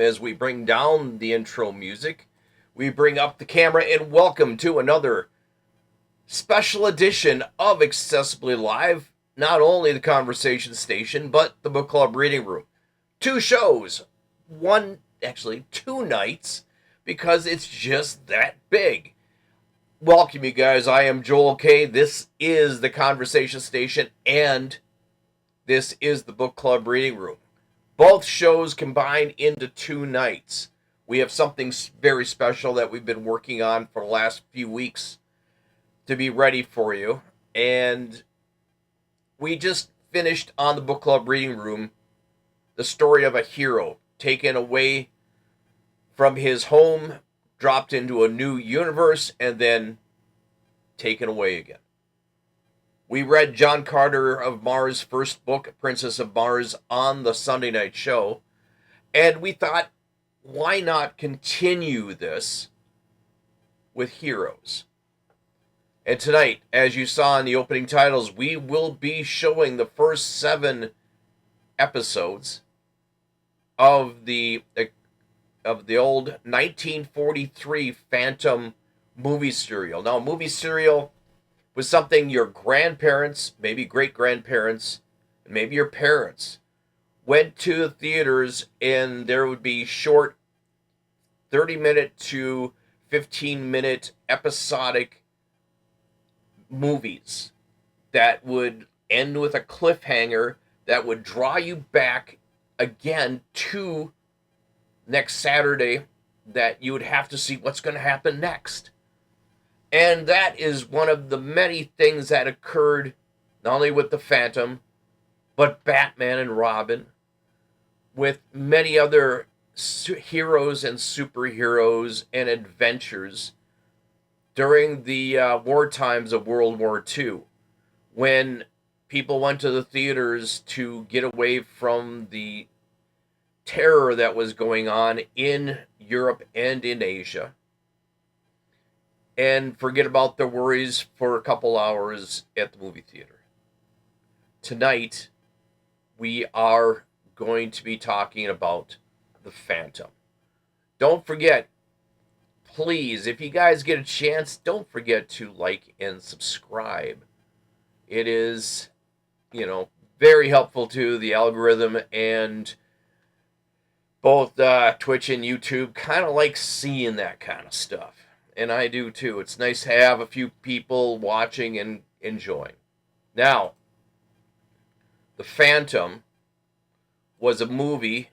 as we bring down the intro music. We bring up the camera and welcome to another special edition of Accessibly Live. Not only the conversation station, but the book club reading room. Two shows, two nights, because it's just that big. Welcome, you guys. I am Joel K. This is the conversation station, and this is the book club reading room. Both shows combined into two nights. We have something very special that we've been working on for the last few weeks to be ready for you. And we just finished on the book club reading room the story of a hero taken away from his home, dropped into a new universe, and then taken away again. We read John Carter of Mars' first book, Princess of Mars, on the Sunday night show, and we thought, why not continue this with heroes? And tonight, as you saw in the opening titles, we will be showing the first 7 episodes of the old 1943 Phantom movie serial. Now, movie serial was something your grandparents, maybe great-grandparents, and maybe your parents went to the theaters, and there would be short 30-minute to 15-minute episodic movies that would end with a cliffhanger that would draw you back again to next Saturday, that you would have to see what's going to happen next. And that is one of the many things that occurred, not only with the Phantom, but Batman and Robin, with many other heroes and superheroes and adventures during the war times of World War II, when people went to the theaters to get away from the terror that was going on in Europe and in Asia, and forget about their worries for a couple hours at the movie theater. Tonight, we are going to be talking about the Phantom. Don't forget, please, if you guys get a chance, don't forget to like and subscribe. It is, very helpful to the algorithm, and both Twitch and YouTube kind of like seeing that kind of stuff. And I do too. It's nice to have a few people watching and enjoying. Now, The Phantom was a movie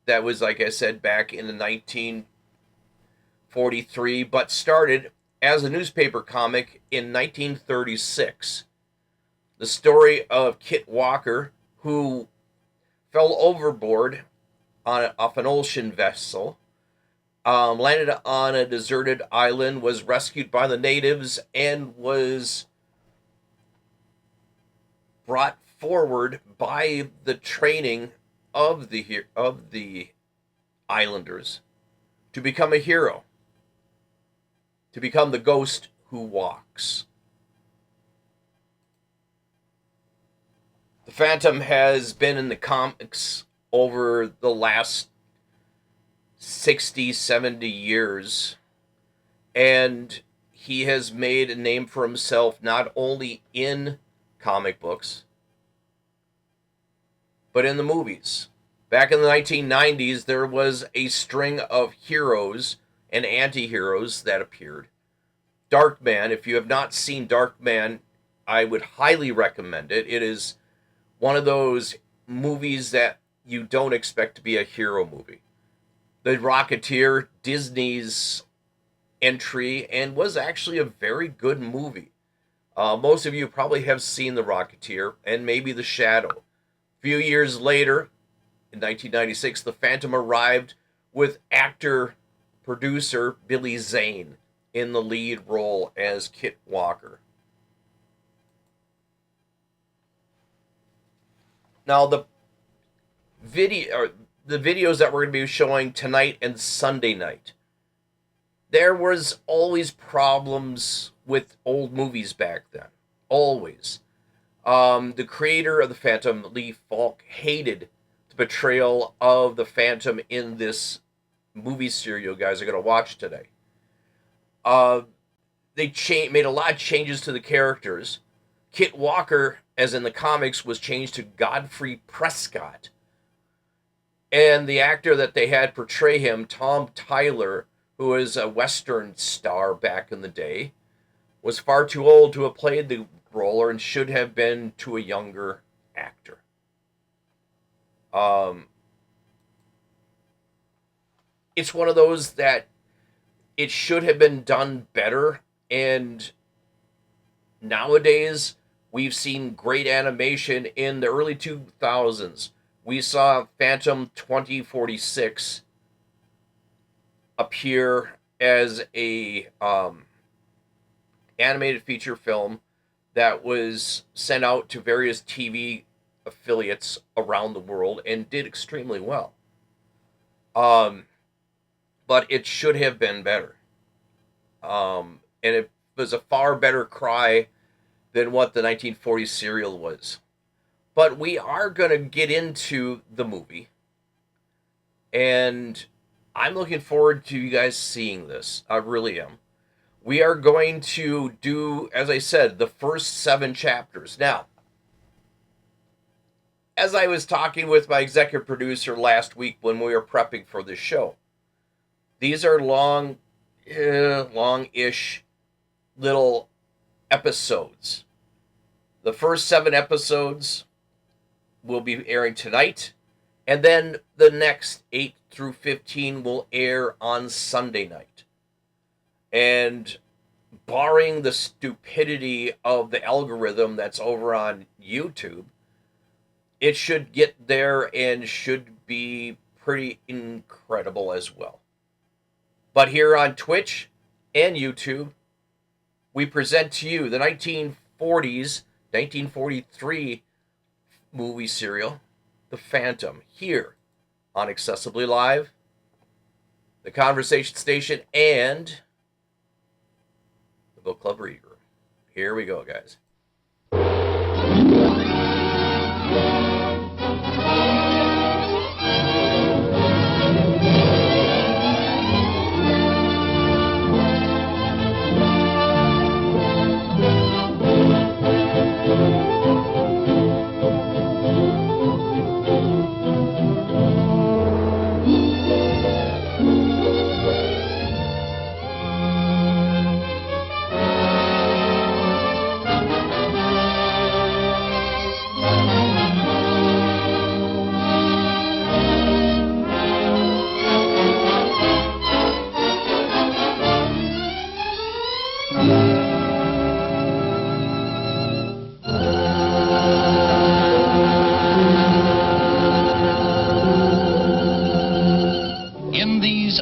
that was, like I said, back in the 1943, but started as a newspaper comic in 1936. The story of Kit Walker, who fell overboard off an ocean vessel, landed on a deserted island, was rescued by the natives, and was brought forward by the training of the islanders to become a hero, to become the ghost who walks. The Phantom has been in the comics over the last 60, 70 years, and he has made a name for himself not only in comic books, but in the movies. Back in the 1990s, there was a string of heroes and anti-heroes that appeared. Darkman, if you have not seen Darkman, I would highly recommend it. It is one of those movies that you don't expect to be a hero movie. The Rocketeer, Disney's entry, and was actually a very good movie. Most of you probably have seen The Rocketeer and maybe The Shadow. A few years later, in 1996, The Phantom arrived with actor-producer Billy Zane in the lead role as Kit Walker. Now, the videos that we're going to be showing tonight and Sunday night, there was always problems with old movies back then. Always. The creator of The Phantom, Lee Falk, hated the portrayal of the Phantom in this movie series you guys are going to watch today. They made a lot of changes to the characters. Kit Walker, as in the comics, was changed to Godfrey Prescott. And the actor that they had portray him, Tom Tyler, who was a Western star back in the day, was far too old to have played the role and should have been to a younger actor. It's one of those that it should have been done better, and nowadays we've seen great animation. In the early 2000s, we saw Phantom 2046 appear as a animated feature film that was sent out to various TV affiliates around the world and did extremely well. But it should have been better. And it was a far better cry than what the 1940s serial was. But we are going to get into the movie. And I'm looking forward to you guys seeing this. I really am. We are going to do, as I said, the first 7 chapters. Now, as I was talking with my executive producer last week when we were prepping for this show, these are long-ish little episodes. The first 7 episodes will be airing tonight, and then the next 8 through 15 will air on Sunday night. And barring the stupidity of the algorithm that's over on YouTube, it should get there and should be pretty incredible as well. But here on Twitch and YouTube, we present to you the 1943 movie serial, The Phantom, here on Accessibly Live, the Conversation Station, and the Book Club Reading Room. Here we go, guys.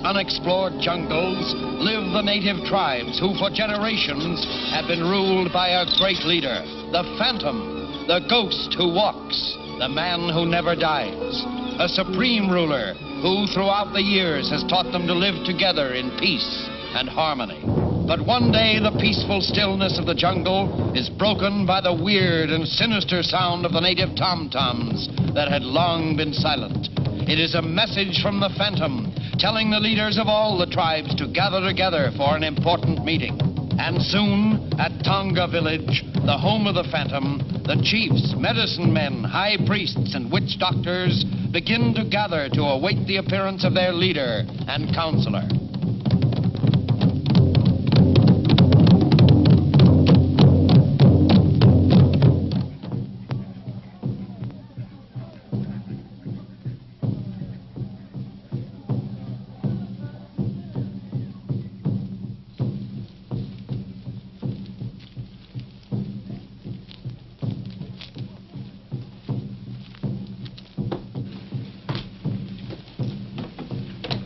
Unexplored jungles live the native tribes who for generations have been ruled by a great leader, the Phantom, the ghost who walks, the man who never dies, a supreme ruler who throughout the years has taught them to live together in peace and harmony. But one day the peaceful stillness of the jungle is broken by the weird and sinister sound of the native tom-toms that had long been silent. It is a message from the Phantom telling the leaders of all the tribes to gather together for an important meeting. And soon, at Tonga Village, the home of the Phantom, the chiefs, medicine men, high priests, and witch doctors begin to gather to await the appearance of their leader and counselor.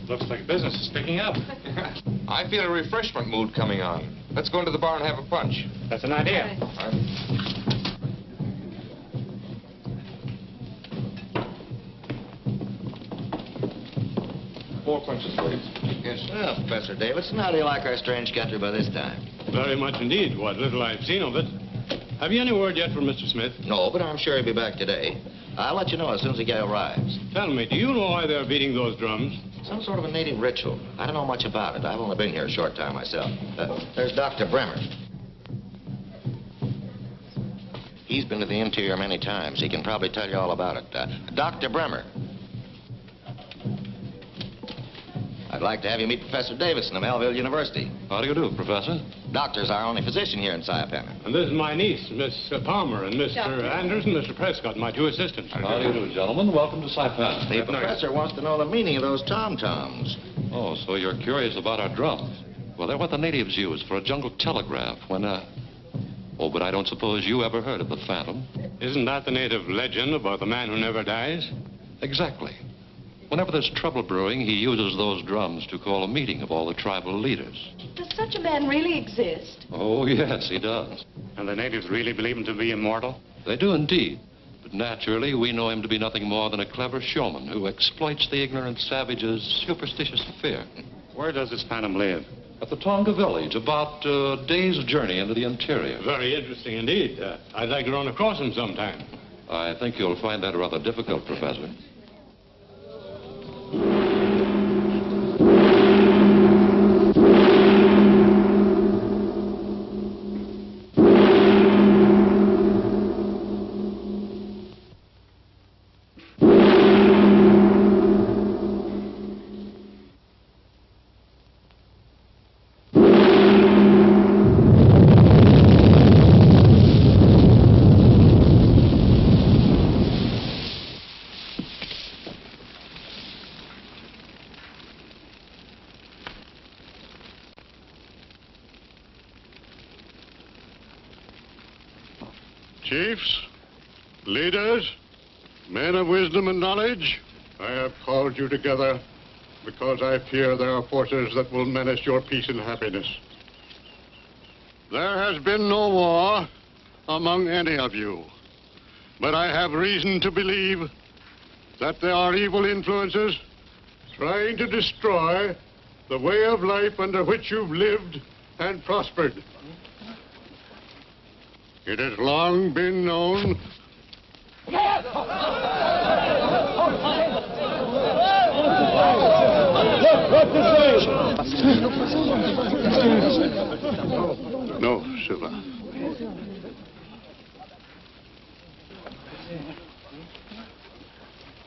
Looks like business is picking up. I feel a refreshment mood coming on. Let's go into the bar and have a punch. That's an idea. All right. 4 punches, please. Yes. Well, Professor Davidson, how do you like our strange country by this time? Very much indeed, what little I've seen of it. Have you any word yet from Mr. Smith? No, but I'm sure he'll be back today. I'll let you know as soon as the guy arrives. Tell me, do you know why they're beating those drums? Some sort of a native ritual. I don't know much about it. I've only been here a short time myself. There's Dr. Bremer. He's been to the interior many times. He can probably tell you all about it. Dr. Bremer. I'd like to have you meet Professor Davidson of Melville University. How do you do, Professor? Doctor's our only physician here in Sayapana. And this is my niece, Miss Palmer, and Mr. Anders and Mr. Prescott, my two assistants. How do you do, gentlemen? Welcome to Saipan. The professor wants to know the meaning of those tom-toms. Oh, so you're curious about our drums? Well, they're what the natives use for a jungle telegraph when, Oh, but I don't suppose you ever heard of the Phantom. Isn't that the native legend about the man who never dies? Exactly. Whenever there's trouble brewing, he uses those drums to call a meeting of all the tribal leaders. Does such a man really exist? Oh, yes, he does. And the natives really believe him to be immortal? They do indeed. But naturally, we know him to be nothing more than a clever showman who exploits the ignorant savage's superstitious fear. Where does this phantom live? At the Tonga village, about a day's journey into the interior. Very interesting indeed. I'd like to run across him sometime. I think you'll find that rather difficult, Professor. Chiefs, leaders, men of wisdom and knowledge, I have called you together because I fear there are forces that will menace your peace and happiness. There has been no war among any of you, but I have reason to believe that there are evil influences trying to destroy the way of life under which you've lived and prospered. It has long been known No, Silva.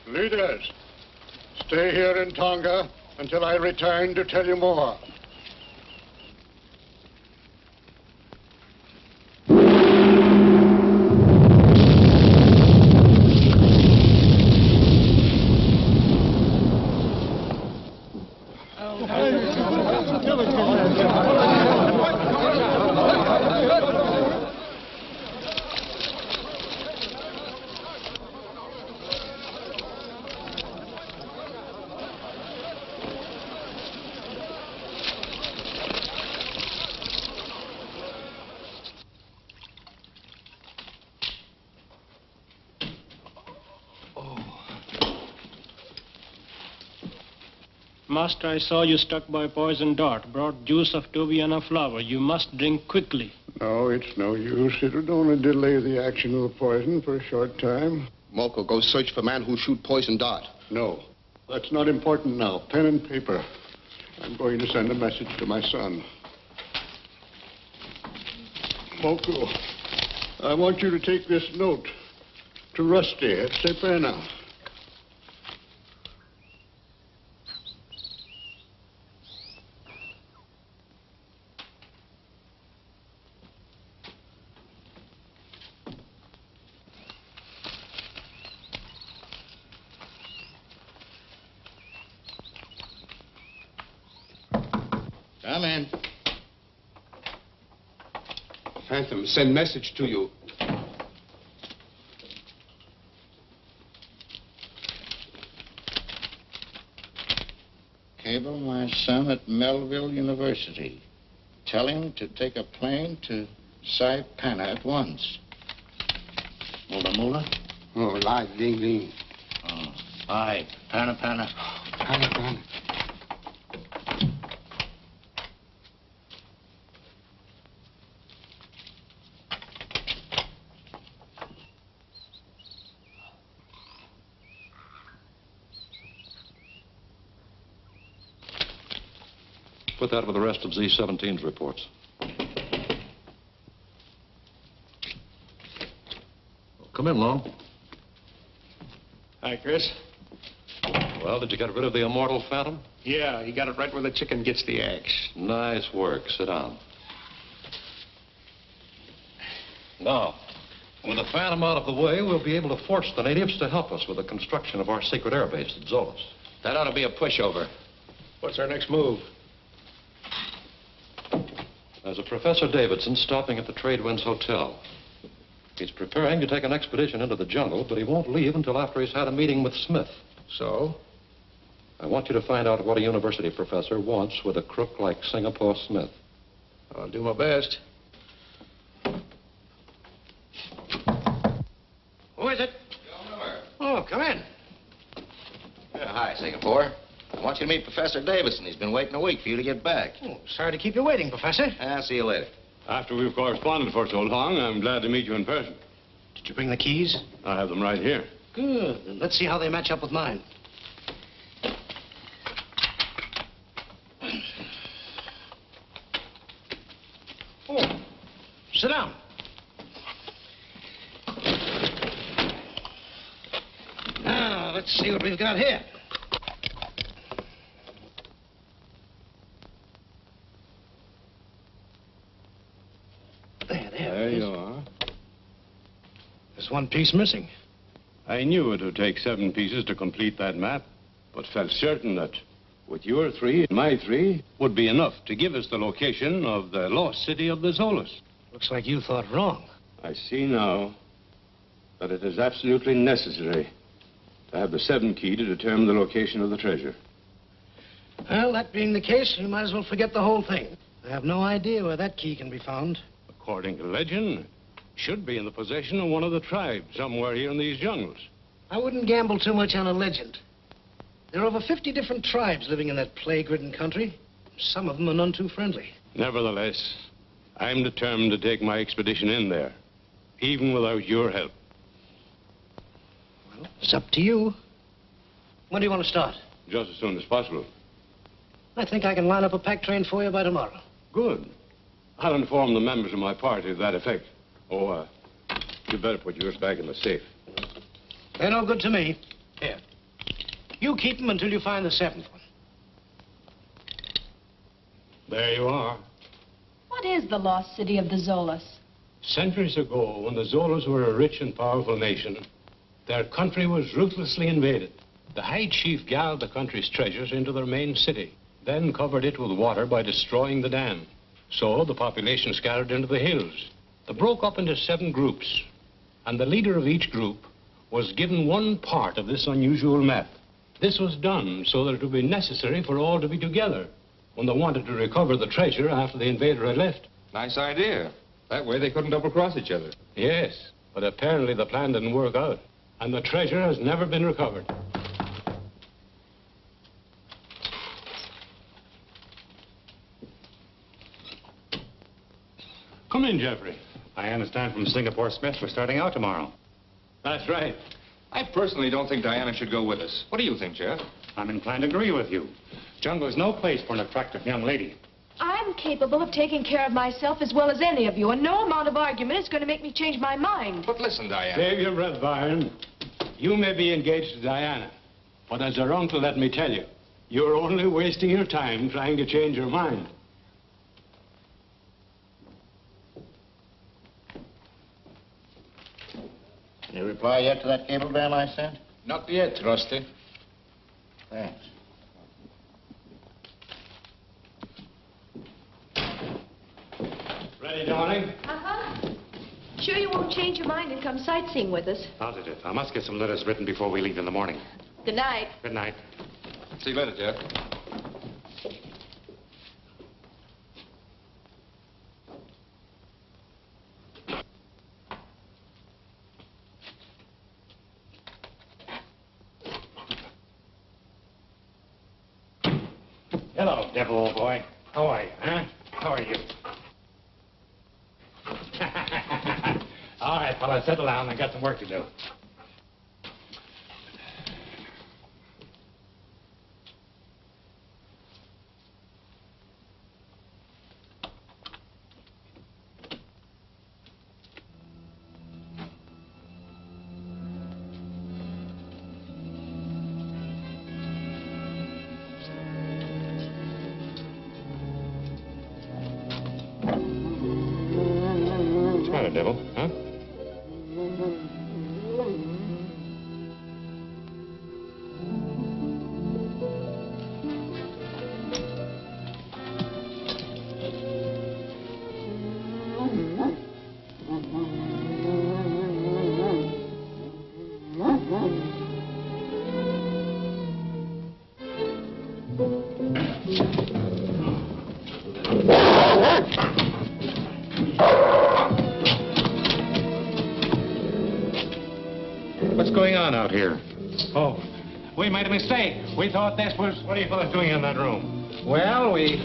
Leaders, stay here in Tonga until I return to tell you more. Master, I saw you struck by a poison dart. Brought juice of Tobiana flower. You must drink quickly. No, it's no use. It'll only delay the action of the poison for a short time. Moko, go search for man who shoot poison dart. No, that's not important now. Pen and paper. I'm going to send a message to my son. Moko, I want you to take this note to Rusty at Sepena. Come in. Phantom, send message to you. Cable my son at Melville University. Tell him to take a plane to Saipana at once. Mula Mula? Oh, live ding ding. Oh, aye. Pana Pana. Pana pana. Put that with the rest of Z17's reports. Come in, Long. Hi, Chris. Well, did you get rid of the immortal Phantom? Yeah, he got it right where the chicken gets the eggs. Nice work. Sit down. Now, with the Phantom out of the way, we'll be able to force the natives to help us with the construction of our secret air base at Zolas. That ought to be a pushover. What's our next move? There's a Professor Davidson stopping at the Tradewinds Hotel. He's preparing to take an expedition into the jungle, but he won't leave until after he's had a meeting with Smith. So? I want you to find out what a university professor wants with a crook like Singapore Smith. I'll do my best. Who is it? Oh, come in. Hi, Singapore. I want you to meet Professor Davidson. He's been waiting a week for you to get back. Oh, sorry to keep you waiting, Professor. I'll see you later. After we've corresponded for so long, I'm glad to meet you in person. Did you bring the keys? I have them right here. Good. Then let's see how they match up with mine. Oh, sit down. Now, let's see what we've got here. There you are. There's one piece missing. I knew it would take 7 pieces to complete that map, but felt certain that with your 3 and my 3 would be enough to give us the location of the lost city of the Zolas. Looks like you thought wrong. I see now that it is absolutely necessary to have the 7 key to determine the location of the treasure. Well, that being the case, you might as well forget the whole thing. I have no idea where that key can be found. According to legend, should be in the possession of one of the tribes somewhere here in these jungles. I wouldn't gamble too much on a legend. There are over 50 different tribes living in that plague-ridden country. Some of them are none too friendly. Nevertheless, I'm determined to take my expedition in there, even without your help. Well, it's up to you. When do you want to start? Just as soon as possible. I think I can line up a pack train for you by tomorrow. Good. I'll inform the members of my party to that effect. Oh, you better put yours back in the safe. They're no good to me. Here. You keep them until you find the 7th one. There you are. What is the lost city of the Zolas? Centuries ago, when the Zolas were a rich and powerful nation, their country was ruthlessly invaded. The high chief gathered the country's treasures into their main city, then covered it with water by destroying the dam. So the population scattered into the hills. They broke up into 7 groups, and the leader of each group was given one part of this unusual map. This was done so that it would be necessary for all to be together when they wanted to recover the treasure after the invader had left. Nice idea. That way they couldn't double-cross each other. Yes, but apparently the plan didn't work out, and the treasure has never been recovered. Come in, Jeffrey. I understand from Singapore Smith we're starting out tomorrow. That's right. I personally don't think Diana should go with us. What do you think, Jeff? I'm inclined to agree with you. Jungle is no place for an attractive young lady. I'm capable of taking care of myself as well as any of you, and no amount of argument is going to make me change my mind. But listen, Diana. Save your breath, Byron. You may be engaged to Diana, but as her uncle, let me tell you, you're only wasting your time trying to change her mind. Any reply yet to that cablegram I sent? Not yet, Rusty. Thanks. Ready, darling? Uh-huh. Sure you won't change your mind and come sightseeing with us? Positive. I must get some letters written before we leave in the morning. Good night. Good night. See you later, Jeff. Hello, devil, old boy. How are you, huh? How are you? All right, fella, settle down. I got some work to do. matter, Devil, huh? What's going on out here? Oh, we made a mistake. We thought this was... What are you fellas doing in that room? Well, we...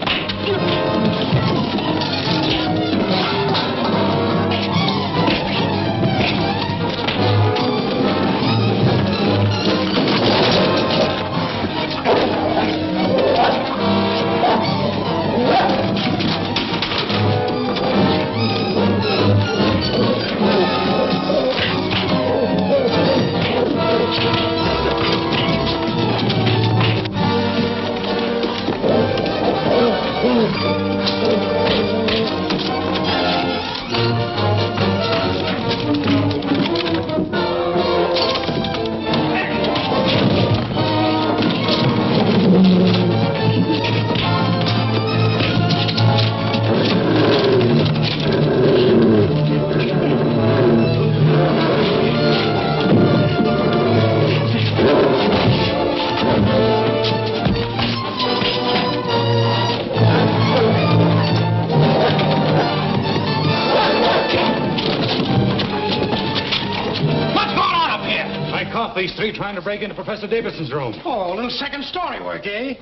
These three trying to break into Professor Davidson's room. Oh, a little second story work, eh?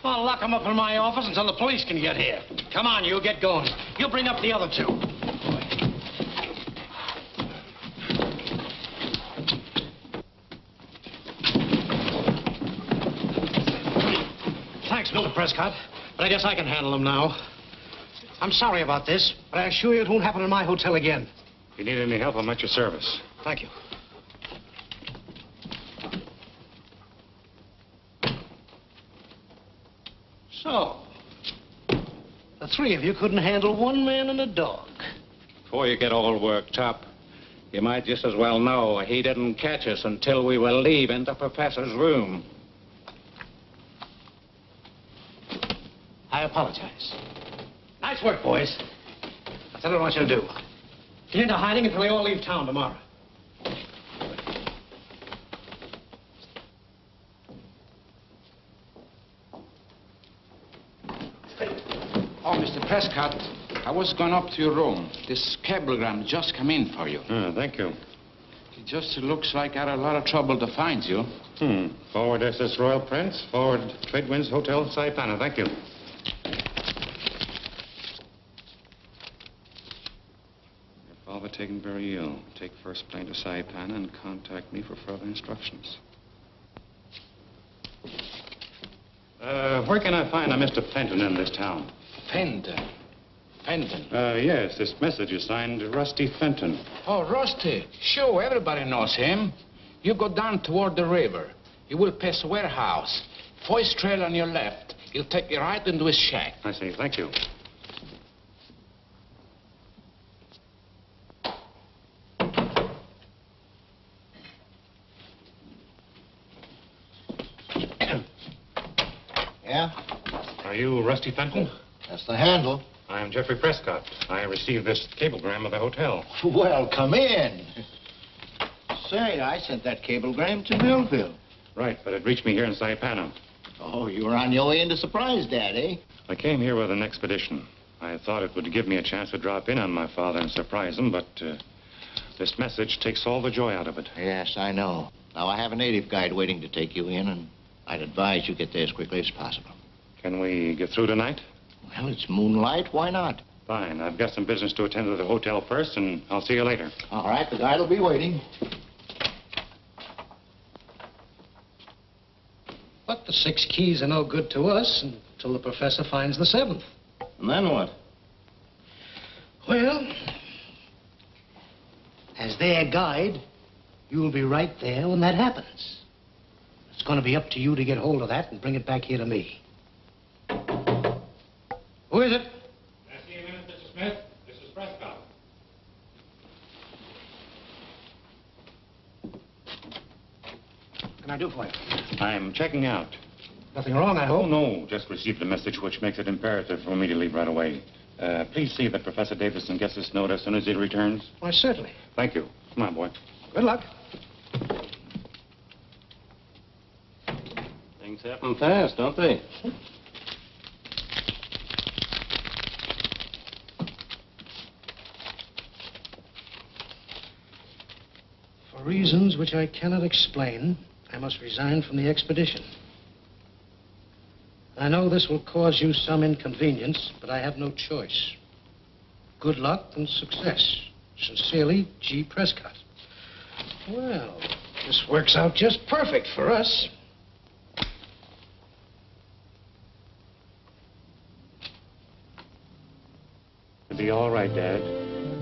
I'll lock them up in my office until the police can get here. Come on, you get going. You bring up the other two. Thanks, Mr. Prescott, but I guess I can handle them now. I'm sorry about this, but I assure you it won't happen in my hotel again. If you need any help, I'm at your service. Thank you. So, the three of you couldn't handle one man and a dog. Before you get all worked up, you might just as well know he didn't catch us until we were leaving the professor's room. I apologize. Nice work, boys. That's what I want you to do. Get into hiding until they all leave town tomorrow. Oh, Mr. Prescott, I was going up to your room. This cablegram just come in for you. Thank you. It just looks like I had a lot of trouble to find you. Forward SS Royal Prince, forward Trade Winds Hotel, Saipana. Thank you. Your father taken very ill. Take first plane to Saipana and contact me for further instructions. Where can I find a Mr. Fenton in this town? Fenton? Fenton? Yes, this message is signed Rusty Fenton. Oh, Rusty. Sure, everybody knows him. You go down toward the river. You will pass a warehouse. First trail on your left. He'll take you right into his shack. I see. Thank you. Yeah? Are you Rusty Fenton? That's the handle. I am Jeffrey Prescott. I received this cablegram of the hotel. Well, come in. Say, I sent that cablegram to Millville. Right, but it reached me here in Saipana. Oh, you were on your way into Surprise, Dad, eh? I came here with an expedition. I thought it would give me a chance to drop in on my father and surprise him, but this message takes all the joy out of it. Yes, I know. Now, I have a native guide waiting to take you in, and I'd advise you get there as quickly as possible. Can we get through tonight? Well, it's moonlight. Why not? Fine. I've got some business to attend to the hotel first, and I'll see you later. All right, the guide will be waiting. But the 6 keys are no good to us until the professor finds the 7th. And then what? Well, as their guide, you'll be right there when that happens. It's going to be up to you to get hold of that and bring it back here to me. Who is it? Can I see a minute, Mr. Smith? This is Prescott. can I do for you? I'm checking out. Nothing wrong, I Oh, hope? no. Just received a message which makes it imperative for me to leave right away. Please see that Professor Davison gets this note as soon as he returns. Why, certainly. Thank you. Come on, boy. Good luck. Things happen fast, don't they? For reasons which I cannot explain, I must resign from the expedition. I know this will cause you some inconvenience, but I have no choice. Good luck and success. Sincerely, G. Prescott. Well, this works out just perfect for us. It'll be all right, Dad.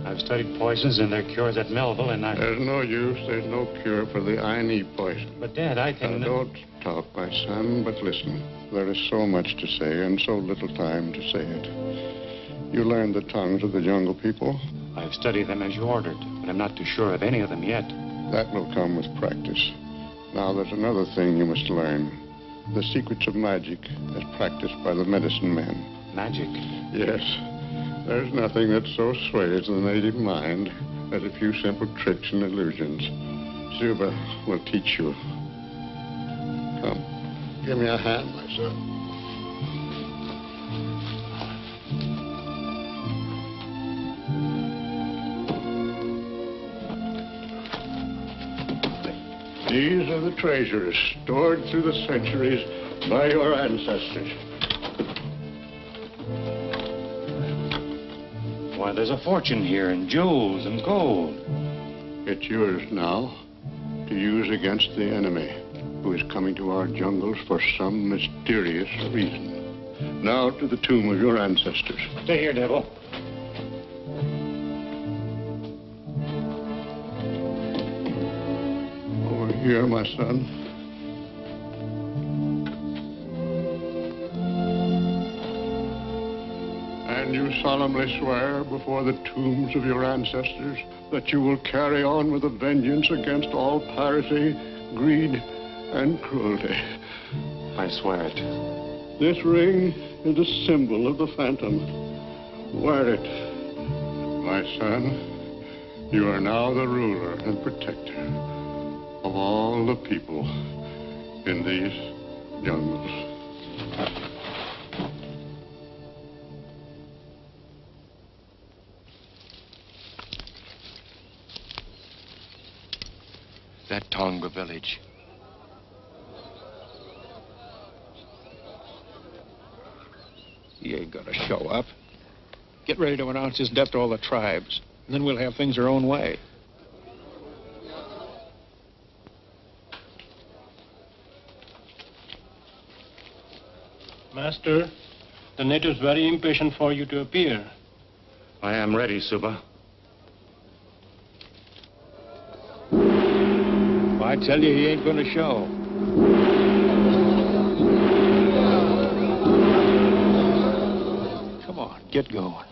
I've studied poisons and their cures at Melville, and There's no use. There's no cure for the I.N.E. poison. But, Dad, I can... Now, don't talk, my son, but listen. There is so much to say and so little time to say it. You learned the tongues of the jungle people? I've studied them as you ordered, but I'm not too sure of any of them yet. That will come with practice. Now, there's another thing you must learn. The secrets of magic as practiced by the medicine men. Magic? Yes. There's nothing that so sways the native mind as a few simple tricks and illusions. Zuba will teach you. Come, give me a hand, my son. These are the treasures stored through the centuries by your ancestors. Why, there's a fortune here in jewels and gold. It's yours now to use against the enemy who is coming to our jungles for some mysterious reason. Now to the tomb of your ancestors. Stay here, Devil. Over here, my son. And you solemnly swear before the tombs of your ancestors that you will carry on with a vengeance against all piracy, greed, and cruelty. I swear it. This ring is a symbol of the Phantom. Wear it. My son, you are now the ruler and protector of all the people in these jungles. That Tonga village. He ain't gonna show up. Get ready to announce his death to all the tribes, and then we'll have things our own way. Master, the natives very impatient for you to appear. I am ready, Suba. I tell you, he ain't gonna show. Come on, get going.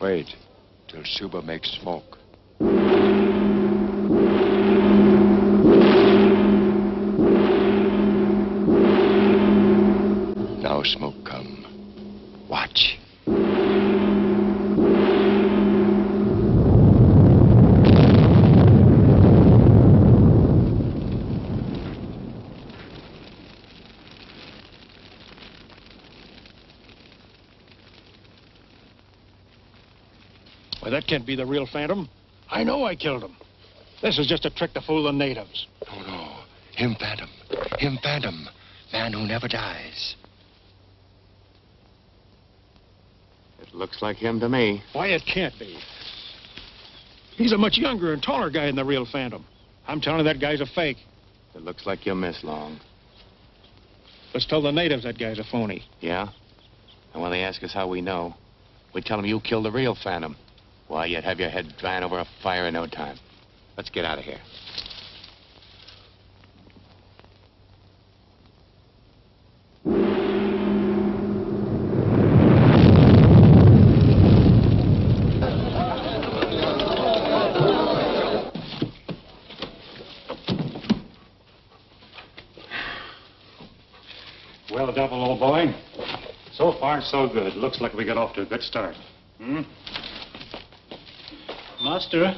Wait till Suba makes smoke. Now smoke come. Watch. Why, that can't be the real Phantom. I know I killed him. This is just a trick to fool the natives. Oh, no. Him Phantom. Him Phantom. Man who never dies. It looks like him to me. Why, it can't be. He's a much younger and taller guy than the real Phantom. I'm telling you, that guy's a fake. It looks like you missed, Long. Let's tell the natives that guy's a phony. Yeah? And when they ask us how we know, we tell them you killed the real Phantom. Why, you'd have your head drying over a fire in no time. Let's get out of here. old boy. So far, so good. Looks like we got off to a good start. Master,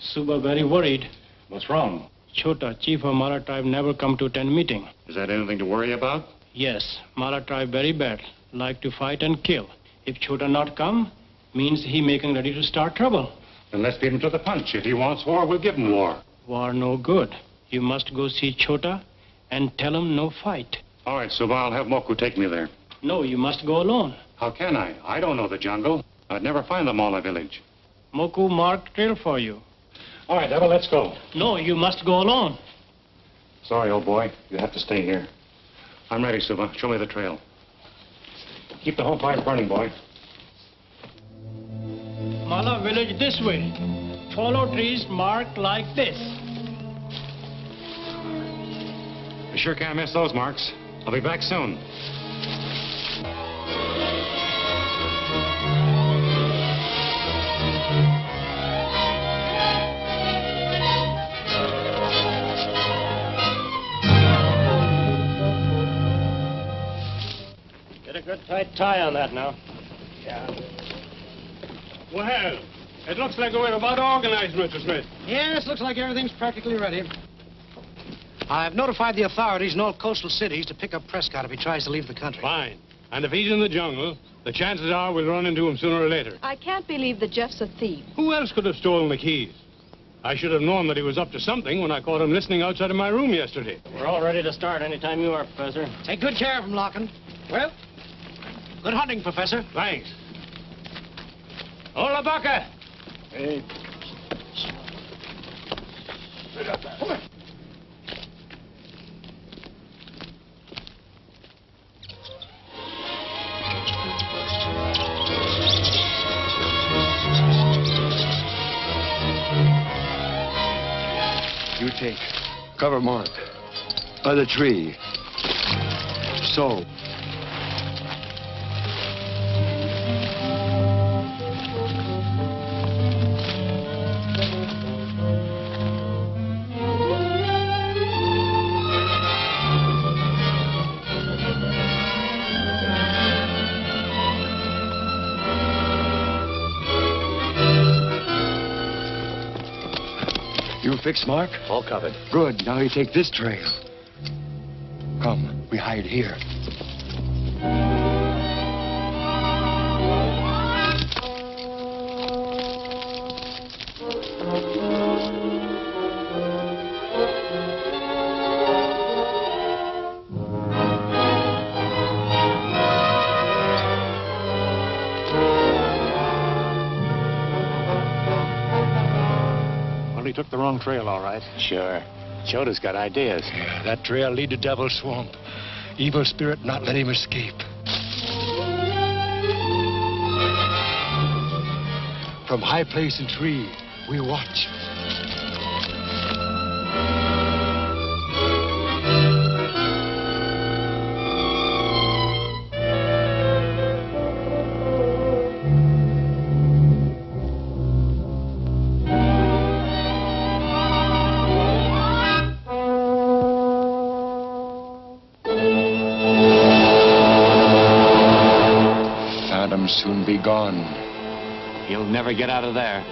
Suba very worried. What's wrong? Chota, chief of Mara tribe, never come to attend meeting. Is that anything to worry about? Yes, Mara tribe very bad. Like to fight and kill. If Chota not come, means he making ready to start trouble. Then let's beat him to the punch. If he wants war, we'll give him war. War no good. You must go see Chota and tell him no fight. All right, Suba, I'll have Moku take me there. No, you must go alone. How can I? I don't know the jungle. I'd never find the Mala village. Moku marked trail for you. All right, Devil, let's go. No, you must go alone. Sorry, old boy. You have to stay here. I'm ready, Suba. Show me the trail. Keep the home fire burning, boy. Mala village this way. Follow trees marked like this. I sure can't miss those marks. I'll be back soon. Get a good tight tie on that now. Yeah. Well, it looks like we're about organized, Mr. Smith. Yes, looks like everything's practically ready. I've notified the authorities in all coastal cities to pick up Prescott if he tries to leave the country. Fine. And if he's in the jungle, the chances are we'll run into him sooner or later. I can't believe that Jeff's a thief. Who else could have stolen the keys? I should have known that he was up to something when I caught him listening outside of my room yesterday. We're all ready to start anytime you are, Professor. Take good care of him, Larkin. Well, good hunting, Professor. Thanks. Hola, Bucket! Hey. You take cover mark by the tree. So. You fixed, Mark? All covered. Good. Now you take this trail. Come, we hide here. He took the wrong trail, all right. Sure. Chota's got ideas. Yeah, that trail lead to Devil's Swamp. Evil spirit not let him escape. From high place and tree, we watch. Soon be gone. He'll never get out of there.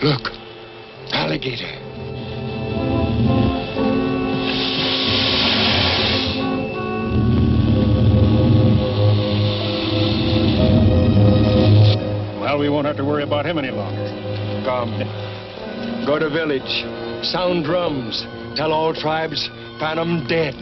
Look, alligator. Well, we won't have to worry about him any longer. Come. Go to village. Sound drums. Tell all tribes, Phantom dead.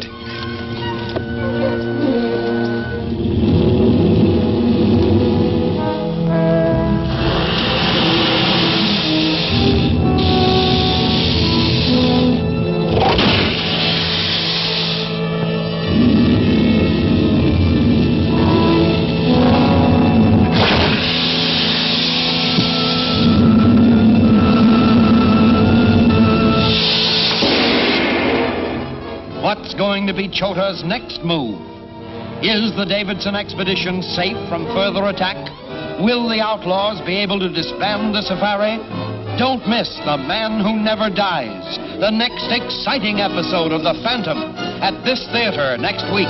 What's going to be Chota's next move? Is the Davidson expedition safe from further attack? Will the outlaws be able to disband the safari? Don't miss The Man Who Never Dies, the next exciting episode of The Phantom, at this theater next week.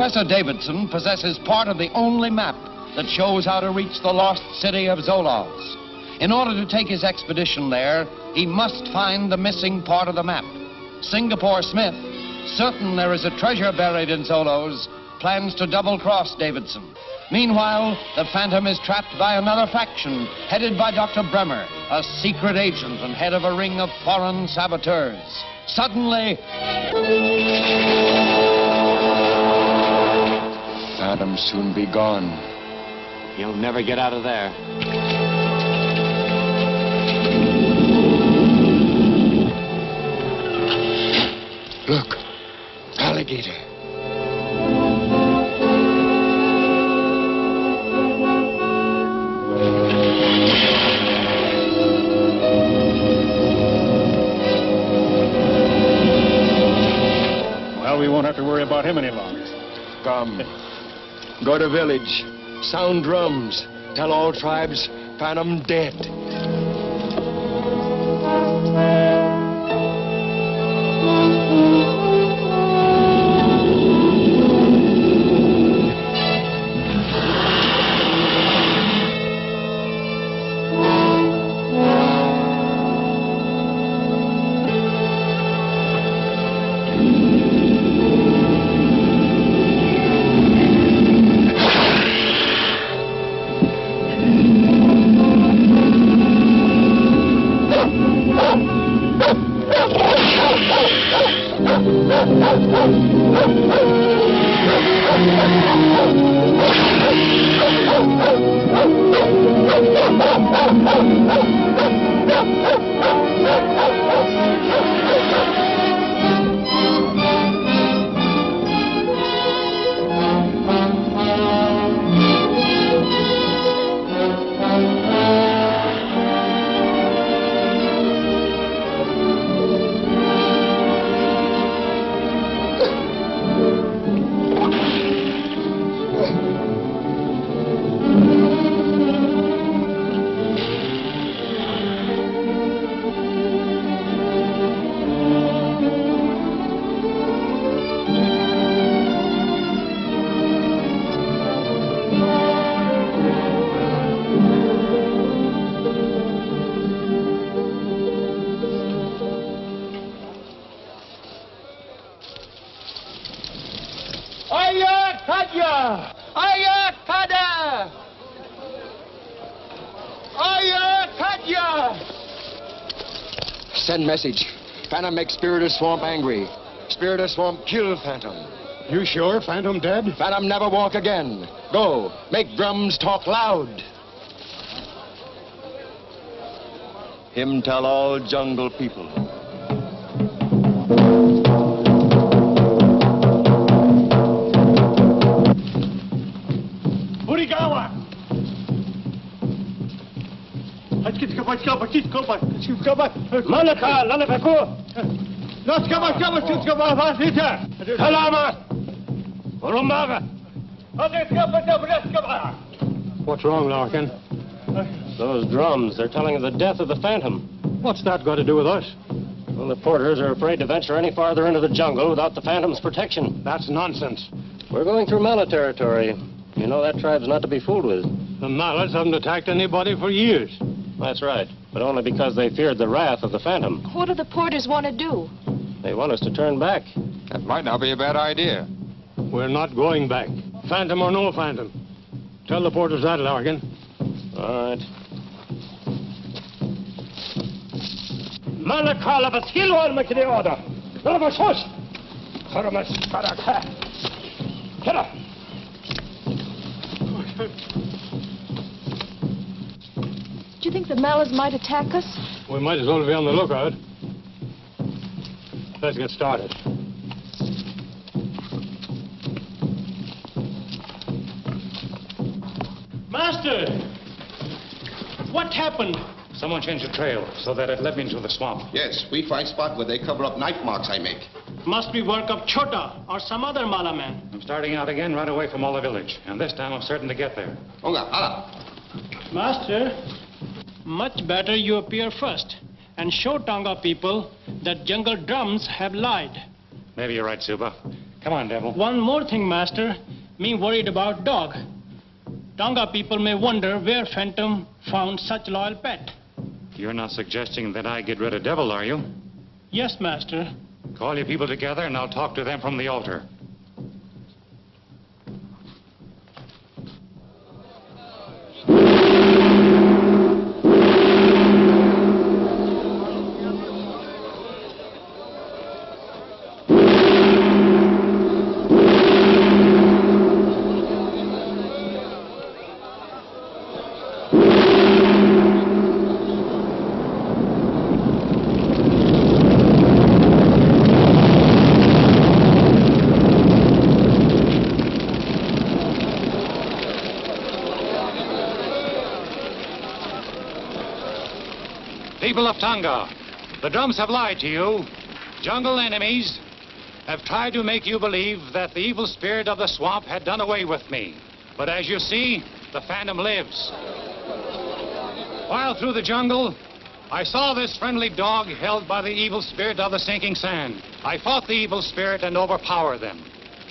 Professor Davidson possesses part of the only map that shows how to reach the lost city of Zoloz. In order to take his expedition there, he must find the missing part of the map. Singapore Smith, certain there is a treasure buried in Zoloz, plans to double-cross Davidson. Meanwhile, the Phantom is trapped by another faction, headed by Dr. Bremer, a secret agent and head of a ring of foreign saboteurs. Suddenly... Phantom soon be gone. He'll never get out of there. Look, alligator. Well, we won't have to worry about him any longer. Come. Go to village. Sound drums. Tell all tribes Phantom dead. Send message. Phantom make Spirit of Swamp angry. Spirit of Swamp kill Phantom. You sure Phantom dead? Phantom never walk again. Go. Make drums talk loud. Him tell all jungle people. Burigawa! Malaka, Lalapako! Kalama! Urumaga! What's wrong, Larkin? Those drums, they're telling of the death of the Phantom. What's that got to do with us? Well, the porters are afraid to venture any farther into the jungle without the Phantom's protection. That's nonsense. We're going through Mala territory. You know that tribe's not to be fooled with. The Mallards haven't attacked anybody for years. That's right, but only because they feared the wrath of the Phantom. What do the porters want to do? They want us to turn back. That might not be a bad idea. We're not going back. Phantom or no Phantom. Tell the porters that, Larkin. All right. Malakala Baskilwal Makriada. Navashos. Haramas Karaka. Get up. Do you think the Mallards might attack us? We might as well be on the lookout. Let's get started. Master! What happened? Someone changed the trail so that it led me into the swamp. Yes, we find spot where they cover up knife marks I make. Must be work of Chota or some other Mala man. I'm starting out again right away from Mala village, and this time I'm certain to get there. Master, much better you appear first and show Tonga people that jungle drums have lied. Maybe you're right, Suba. Come on, devil. One more thing, Master. Me worried about dog. Tonga people may wonder where Phantom found such loyal pet. You're not suggesting that I get rid of devil, are you? Yes, Master. Call your people together and I'll talk to them from the altar. People of Tonga, the drums have lied to you. Jungle enemies have tried to make you believe that the evil spirit of the swamp had done away with me. But as you see, the Phantom lives. While through the jungle, I saw this friendly dog held by the evil spirit of the sinking sand. I fought the evil spirit and overpowered them.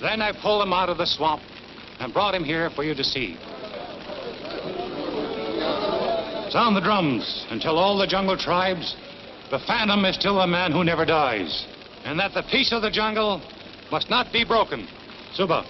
Then I pulled him out of the swamp and brought him here for you to see. Sound the drums and tell all the jungle tribes the Phantom is still a man who never dies, and that the peace of the jungle must not be broken. Suba.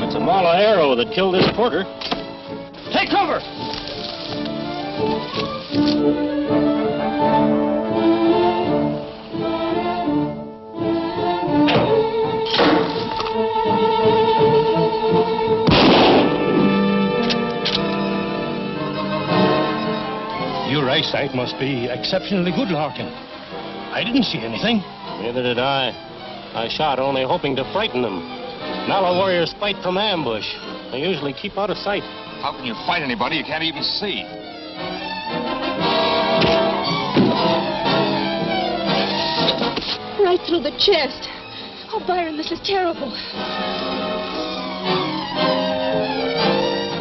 It's a Mala arrow that killed this porter. Take cover! Your eyesight must be exceptionally good, Larkin. I didn't see anything. Neither did I. I shot only hoping to frighten them. Mala warriors fight from ambush. They usually keep out of sight. How can you fight anybody you can't even see? Right through the chest. Oh, Byron, this is terrible.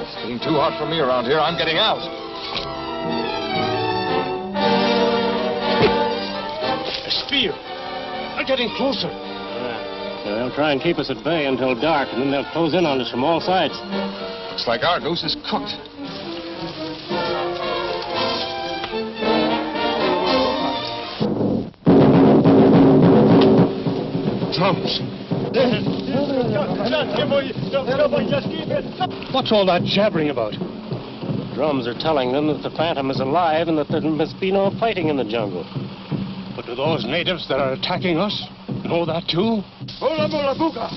It's getting too hot for me around here. I'm getting out. A spear. They're getting closer. They'll try and keep us at bay until dark, and then they'll close in on us from all sides. Looks like our goose is cooked. Drums. What's all that jabbering about? The drums are telling them that the Phantom is alive and that there must be no fighting in the jungle. But do those natives that are attacking us know that too? Hola, mola, buka.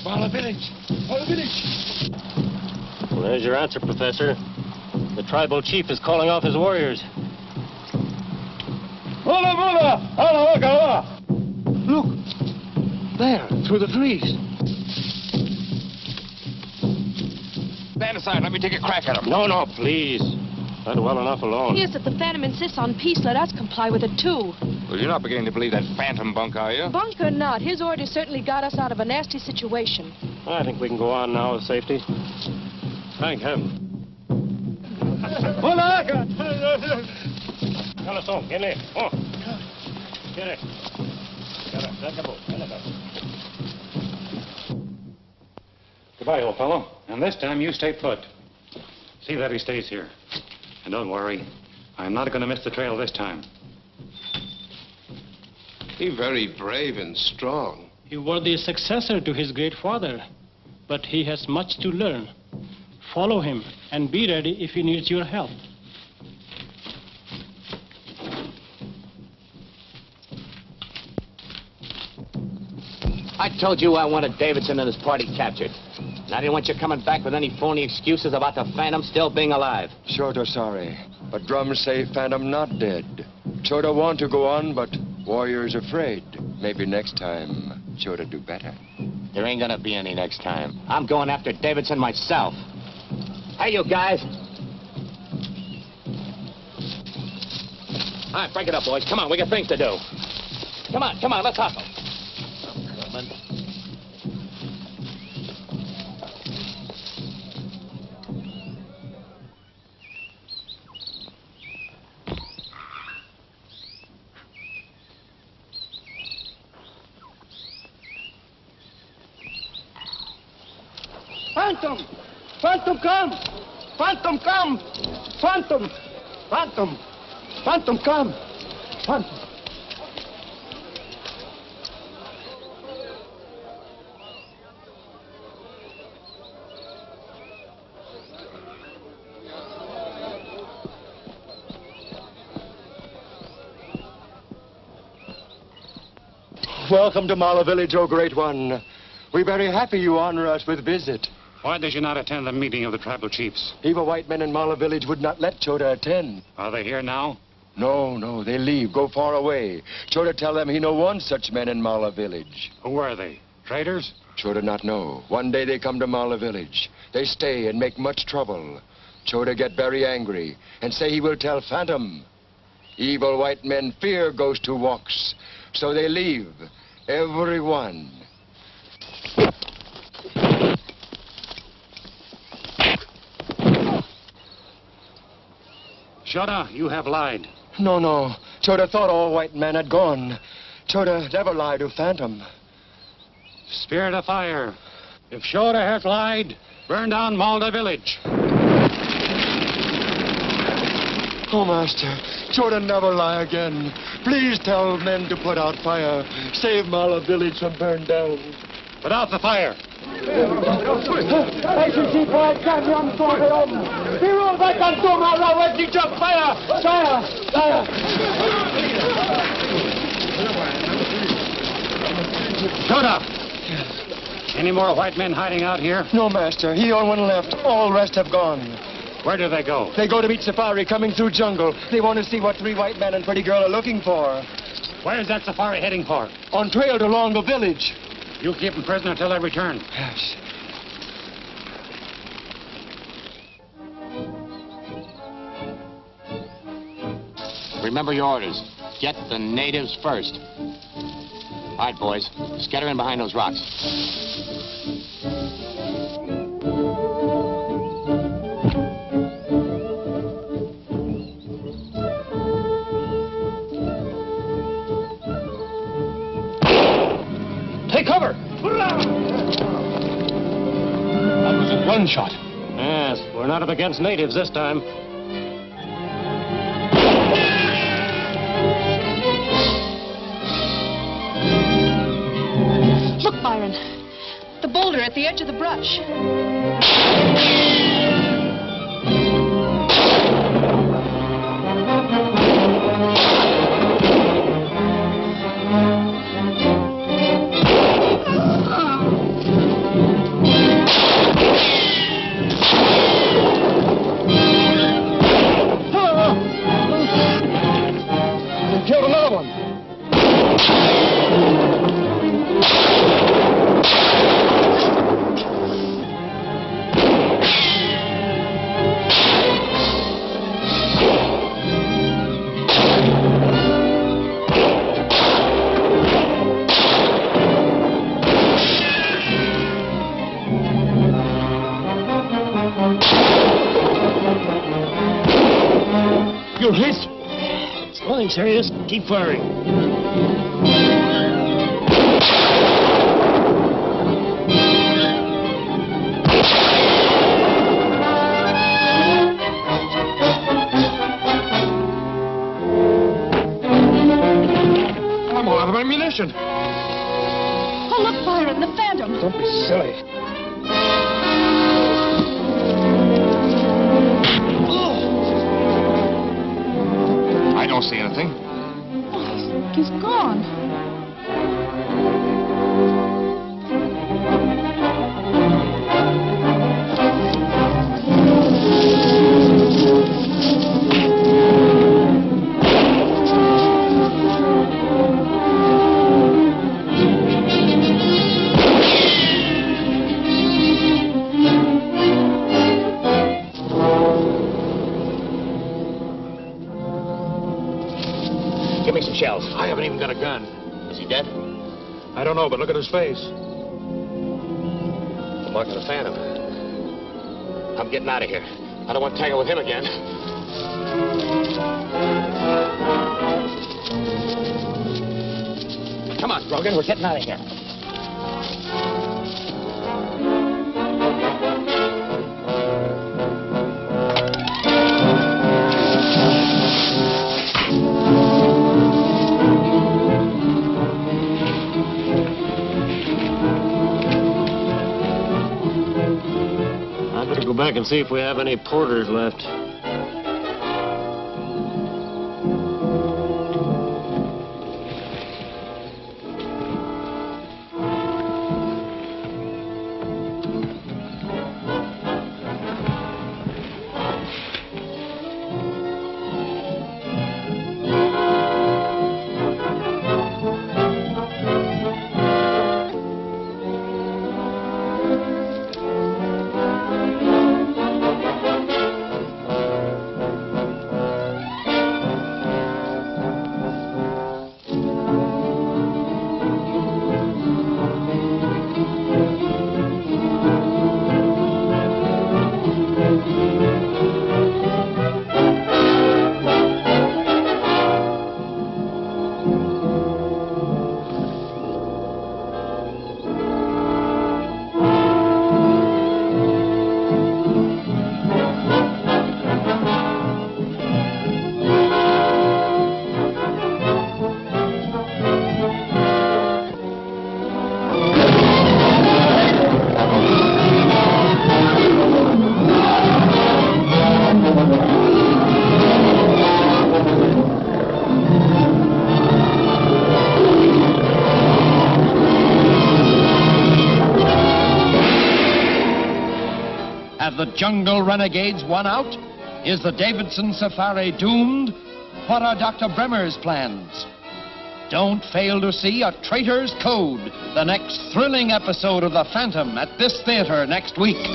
Mala village. Mala village. There's your answer, Professor. The tribal chief is calling off his warriors. Look! There, through the trees. Stand aside. Let me take a crack at him. No, please. Let well enough alone. Here's that the Phantom insists on peace. Let us comply with it, too. Well, you're not beginning to believe that phantom bunk, are you? Bunk or not, his orders certainly got us out of a nasty situation. I think we can go on now with safety. Thank heaven. Goodbye, old fellow. And this time you stay put. See that he stays here. And don't worry, I'm not going to miss the trail this time. He's very brave and strong. He was the successor to his great father, but he has much to learn. Follow him and be ready if he needs your help. I told you I wanted Davidson and his party captured. And I didn't want you coming back with any phony excuses about the Phantom still being alive. Chota sorry, but drums say Phantom not dead. Chota want to go on, but warriors afraid. Maybe next time, Chota do better. There ain't gonna be any next time. I'm going after Davidson myself. Hey, you guys. All right, break it up, boys. Come on, we got things to do. Come on, let's hustle. I'm coming. Phantom! Phantom, come! Phantom, come! Phantom! Phantom! Phantom, come! Phantom! Welcome to Mala Village, O Great One. We're very happy you honor us with visit. Why did you not attend the meeting of the tribal chiefs? Evil white men in Mala Village would not let Chota attend. Are they here now? No, they leave, go far away. Chota tell them he no wants such men in Mala Village. Who are they? Traitors? Chota not know. One day they come to Mala Village. They stay and make much trouble. Chota get very angry and say he will tell Phantom. Evil white men fear ghost who walks, so they leave, every one. Chota, you have lied. No. Chota thought all white men had gone. Chota never lied to Phantom. Spirit of fire. If Chota has lied, burn down Malda village. Oh, Master, Chota never lie again. Please tell men to put out fire. Save Mala village from burn down. Put out the fire. Chota! Any more white men hiding out here? No, Master. He only one left. All rest have gone. Where do they go? They go to meet Safari coming through jungle. They want to see what 3 white men and pretty girl are looking for. Where's that Safari heading for? On trail to Longo village. You keep them prisoner till they return. Yes. Remember your orders. Get the natives first. All right, boys. Scatter in behind those rocks. Take cover! That was a gunshot. Yes, we're not up against natives this time. Look, Byron. The boulder at the edge of the brush. You're hit. It's nothing serious. Keep firing. I'm all out of ammunition. Oh, look, Byron, the Phantom. Don't be silly. I don't see anything. Oh, he's gone. Give me some shells. I haven't even got a gun. Is he dead? I don't know, but look at his face. The mark of the Phantom. I'm getting out of here. I don't want to tangle with him again. Come on, Grogan, we're getting out of here. I better go back and see if we have any porters left. Have the jungle renegades won out? Is the Davidson safari doomed? What are Dr. Bremer's plans? Don't fail to see A Traitor's Code, the next thrilling episode of The Phantom at this theater next week.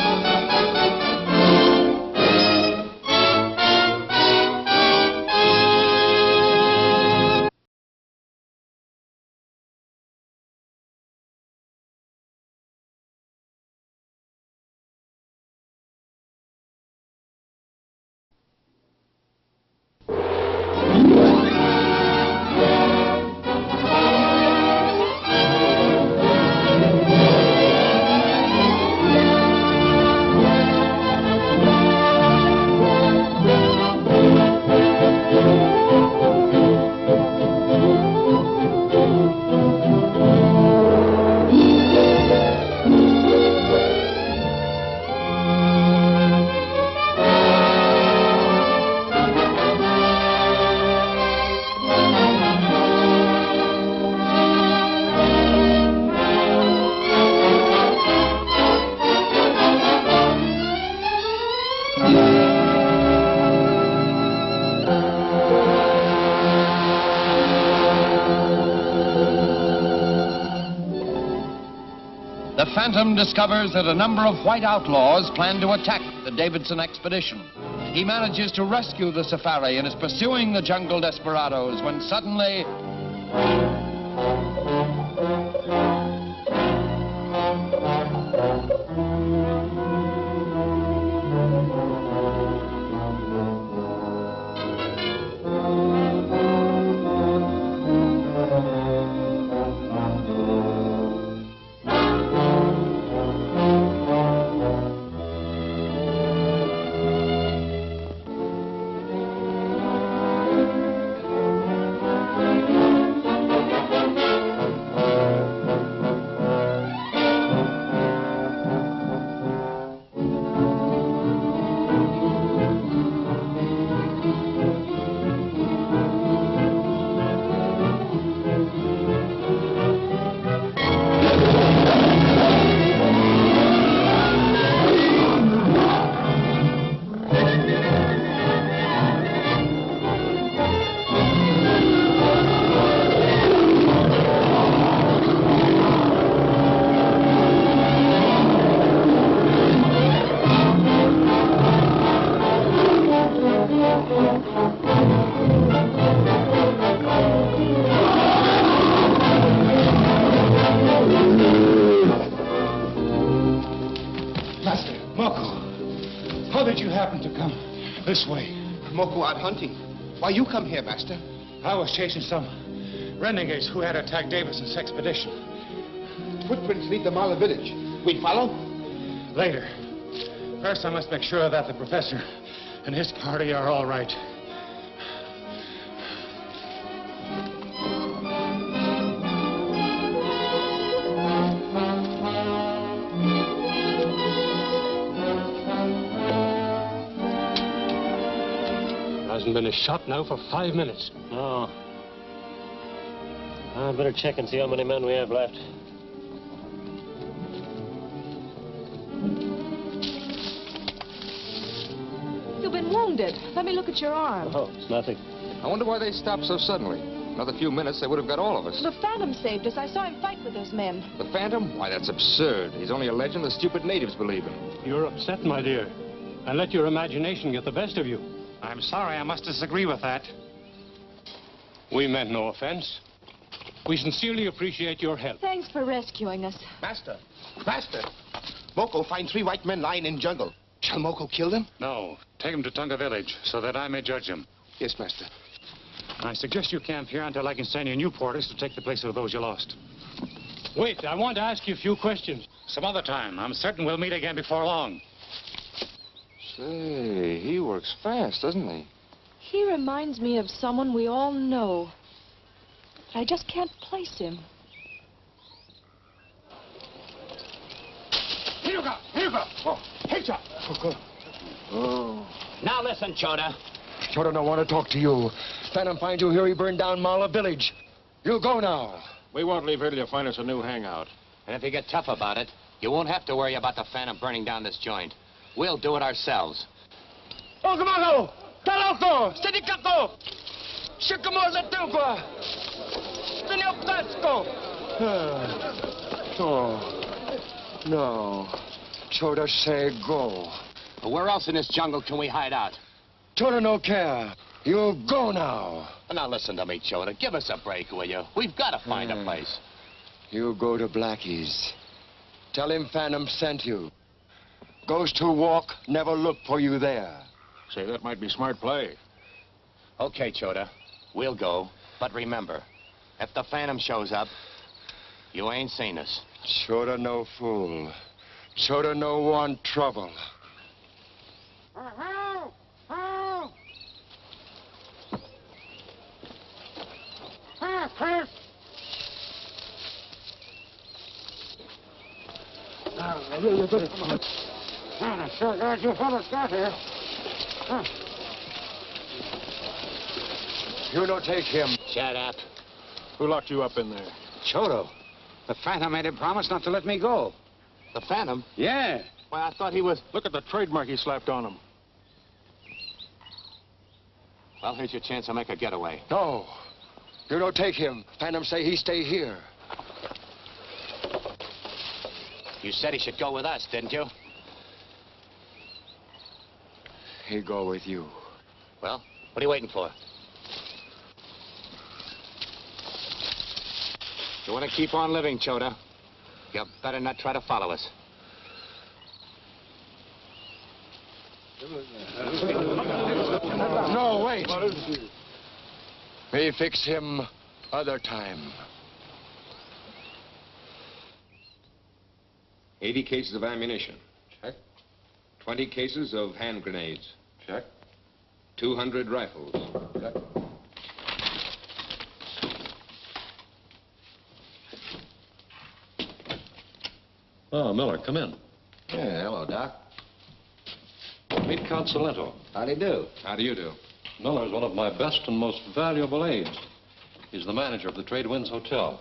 the Phantom discovers that a number of white outlaws plan to attack the Davidson expedition. He manages to rescue the safari and is pursuing the jungle desperados when suddenly... This way. Moko out hunting. Why you come here, Master? I was chasing some renegades who had attacked Davidson's expedition. Footprints lead to Mala village. We follow? Later. First, I must make sure that the professor and his party are all right. Hasn't been a shot now for 5 minutes. No. I better check and see how many men we have left. You've been wounded. Let me look at your arm. Oh, it's nothing. I wonder why they stopped so suddenly. Another few minutes, they would have got all of us. The Phantom saved us. I saw him fight with those men. The Phantom? Why, that's absurd. He's only a legend the stupid natives believe in. You're upset, my dear. And let your imagination get the best of you. I'm sorry, I must disagree with that. We meant no offense. We sincerely appreciate your help. Thanks for rescuing us. Master! Master! Moko find 3 white men lying in jungle. Shall Moko kill them? No. Take them to Tunga village so that I may judge them. Yes, Master. I suggest you camp here until I can send you new porters to take the place of those you lost. Wait, I want to ask you a few questions. Some other time. I'm certain we'll meet again before long. Say, he works fast, doesn't he? He reminds me of someone we all know. But I just can't place him. Here you go! Here you go! Oh, hey, Chop! Oh. Now listen, Chota. Chota don't want to talk to you. Phantom finds you here, he burned down Mala village. You go now. We won't leave here till you find us a new hangout. And if you get tough about it, you won't have to worry about the Phantom burning down this joint. We'll do it ourselves. Ogamago! Taloko! Sedicato! Shikamosa Tupa! Senor Pasco! Oh, no. Chota say go. But where else in this jungle can we hide out? Chota no care. You go now. Now listen to me, Chota. Give us a break, will you? We've got to find a place. You go to Blackie's. Tell him Phantom sent you. Goes to walk, never look for you there. Say, that might be smart play. Okay, Chota. We'll go. But remember, if the Phantom shows up, you ain't seen us. Chota no fool. Chota no want trouble. I'm sure glad you fellas got here. You no take him. Shut up. Who locked you up in there? Chodo. The Phantom made him promise not to let me go. The Phantom? Yeah. Why, I thought he was... Look at the trademark he slapped on him. Well, here's your chance to make a getaway. No. You don't take him. Phantom say he stay here. You said he should go with us, didn't you? He go with you. Well, what are you waiting for? You want to keep on living, Chota, you better not try to follow us. No, wait. We fix him other time. 80 cases of ammunition. Check. 20 cases of hand grenades. Check. 200 rifles. Check. Oh, Miller, come in. Yeah, hello, Doc. Meet Count Salento. How do you do? How do you do? Miller's one of my best and most valuable aides. He's the manager of the Trade Winds Hotel.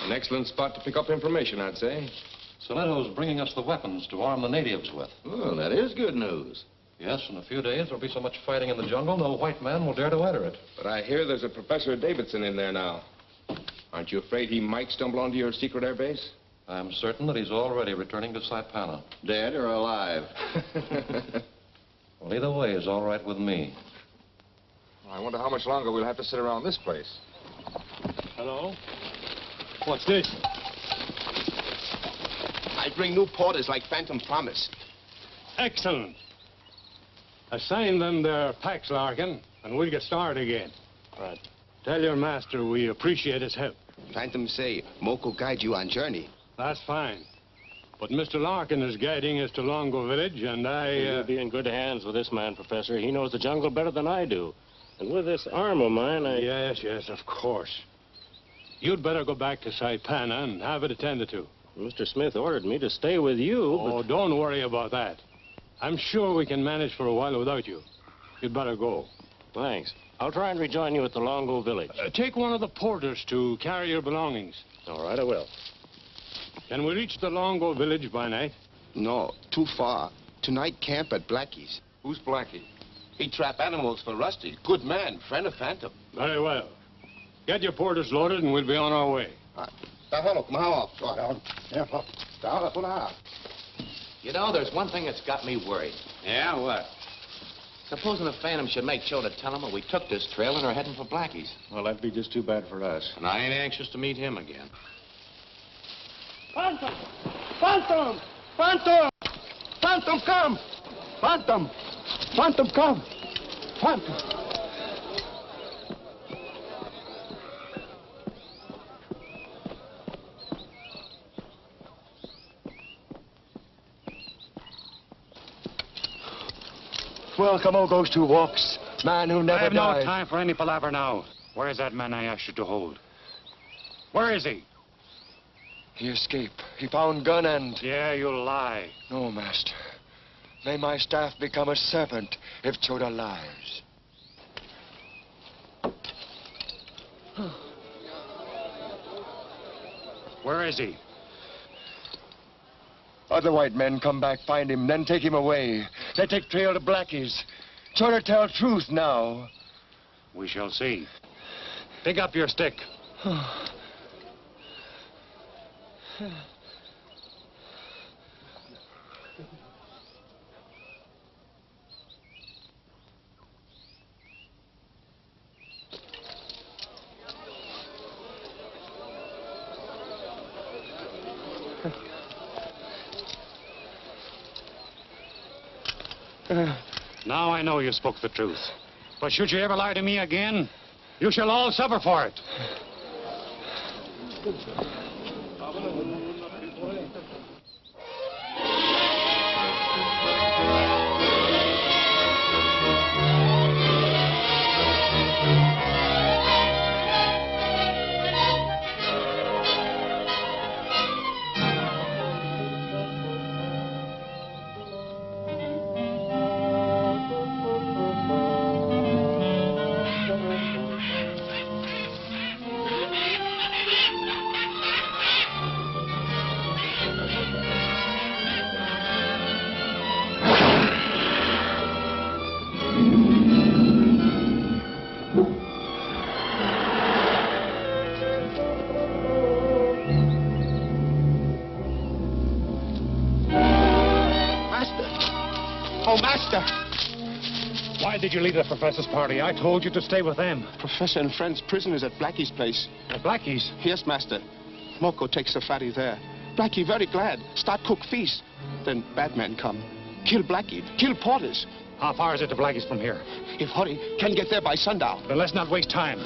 An excellent spot to pick up information, I'd say. Salento's bringing us the weapons to arm the natives with. Oh, that is good news. Yes, in a few days there'll be so much fighting in the jungle, no white man will dare to enter it. But I hear there's a Professor Davidson in there now. Aren't you afraid he might stumble onto your secret air base? I'm certain that he's already returning to Saipana. Dead or alive? Well, either way is all right with me. I wonder how much longer we'll have to sit around this place. Hello? What's this? I bring new porters like Phantom promised. Excellent. Assign them their packs, Larkin, and we'll get started again. Right. Tell your master we appreciate his help. Phantom say Moko guide you on journey. That's fine. But Mr. Larkin is guiding us to Longo Village, and You'll be in good hands with this man, Professor. He knows the jungle better than I do. And with this arm of mine, Yes, of course. You'd better go back to Saipana and have it attended to. Mr. Smith ordered me to stay with you, Oh, don't worry about that. I'm sure we can manage for a while without you. You'd better go. Thanks. I'll try and rejoin you at the Longo Village. Take one of the porters to carry your belongings. All right, I will. Can we reach the Longo Village by night? No, too far. Tonight camp at Blackie's. Who's Blackie? He trap animals for Rusty. Good man, friend of Phantom. Very well. Get your porters loaded and we'll be on our way. You know, there's one thing that's got me worried. Yeah, what? Supposing the Phantom should make Chota tell him that we took this trail and are heading for Blackie's. Well, that'd be just too bad for us. And I ain't anxious to meet him again. Phantom! Phantom! Phantom! Phantom, come! Phantom! Phantom, come! Phantom! Welcome, O Ghost Who Walks, man who never I have died. no time for any palaver now. Where is that man I asked you to hold? Where is he? He escaped. He found gun and... Yeah, you lie. No, master. May my staff become a serpent if Chota lies. Where is he? Other white men come back, find him, then take him away. They take trail to Blackie's. Chota tell truth now. We shall see. Pick up your stick. Now I know you spoke the truth. But should you ever lie to me again, you shall all suffer for it. Oh, Master! Why did you leave the professor's party? I told you to stay with them. Professor and friends prisoners at Blackie's place. At Blackie's? Yes, Master. Moko takes Safari there. Blackie very glad. Start cook feast. Then bad men come. Kill Blackie. Kill Porters. How far is it to Blackie's from here? If hurry, can get there by sundown. Then let's not waste time.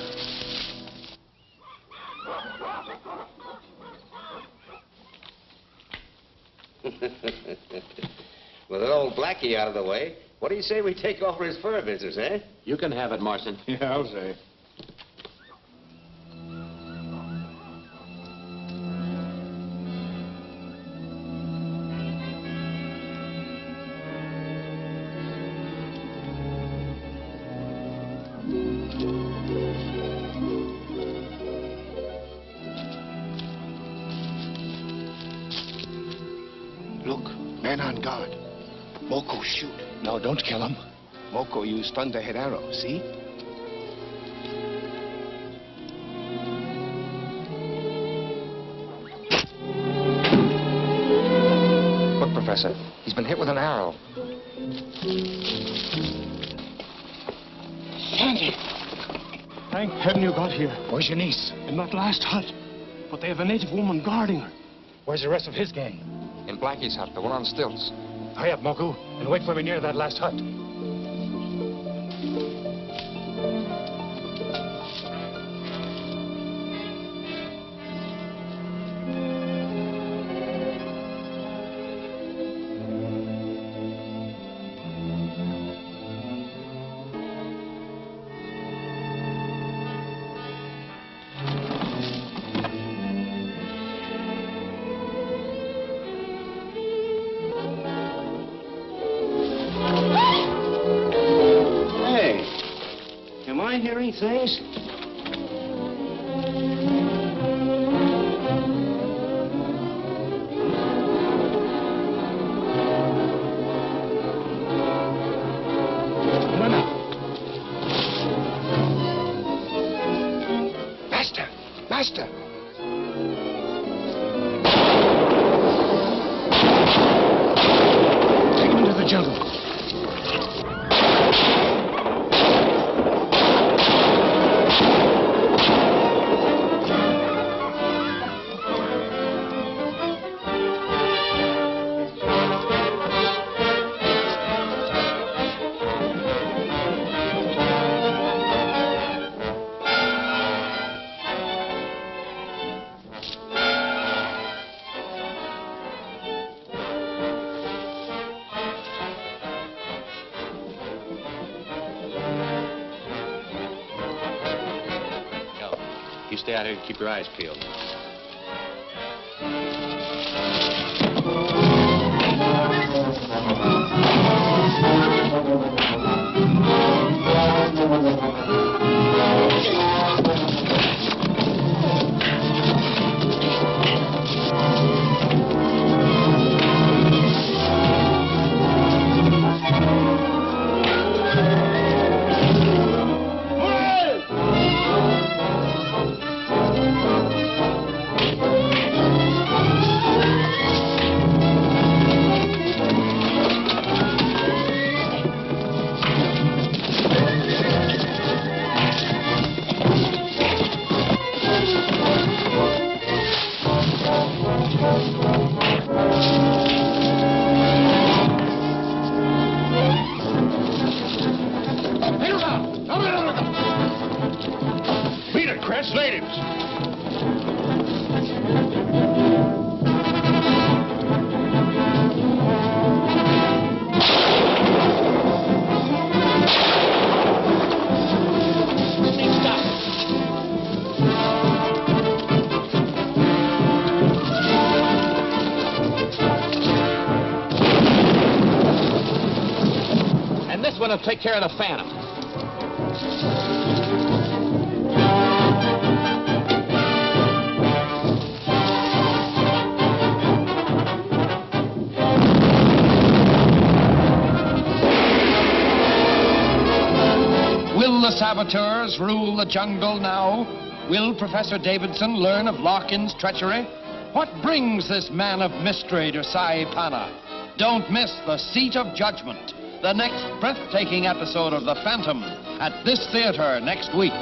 With old Blackie out of the way, what do you say we take over his fur business, eh? You can have it, Marson. Yeah, I'll say. Look, men on guard. Moko shoot. No, don't kill him. Moko used thunderhead arrow, see? Look, Professor, he's been hit with an arrow. Sandy! Thank heaven you got here. Where's your niece? In that last hut. But they have a native woman guarding her. Where's the rest of his gang? In Blackie's hut, the one on stilts. Hurry up, Moku, and wait for me near that last hut. Am I hearing things? Master! Master! Take him into the jungle. You stay out here and keep your eyes peeled. Beat it, Crest, natives! And this one will take care of the Phantom. Will the saboteurs rule the jungle now? Will Professor Davidson learn of Larkin's treachery? What brings this man of mystery to Saipana? Don't miss The Seat of Judgment, the next breathtaking episode of The Phantom at this theater next week.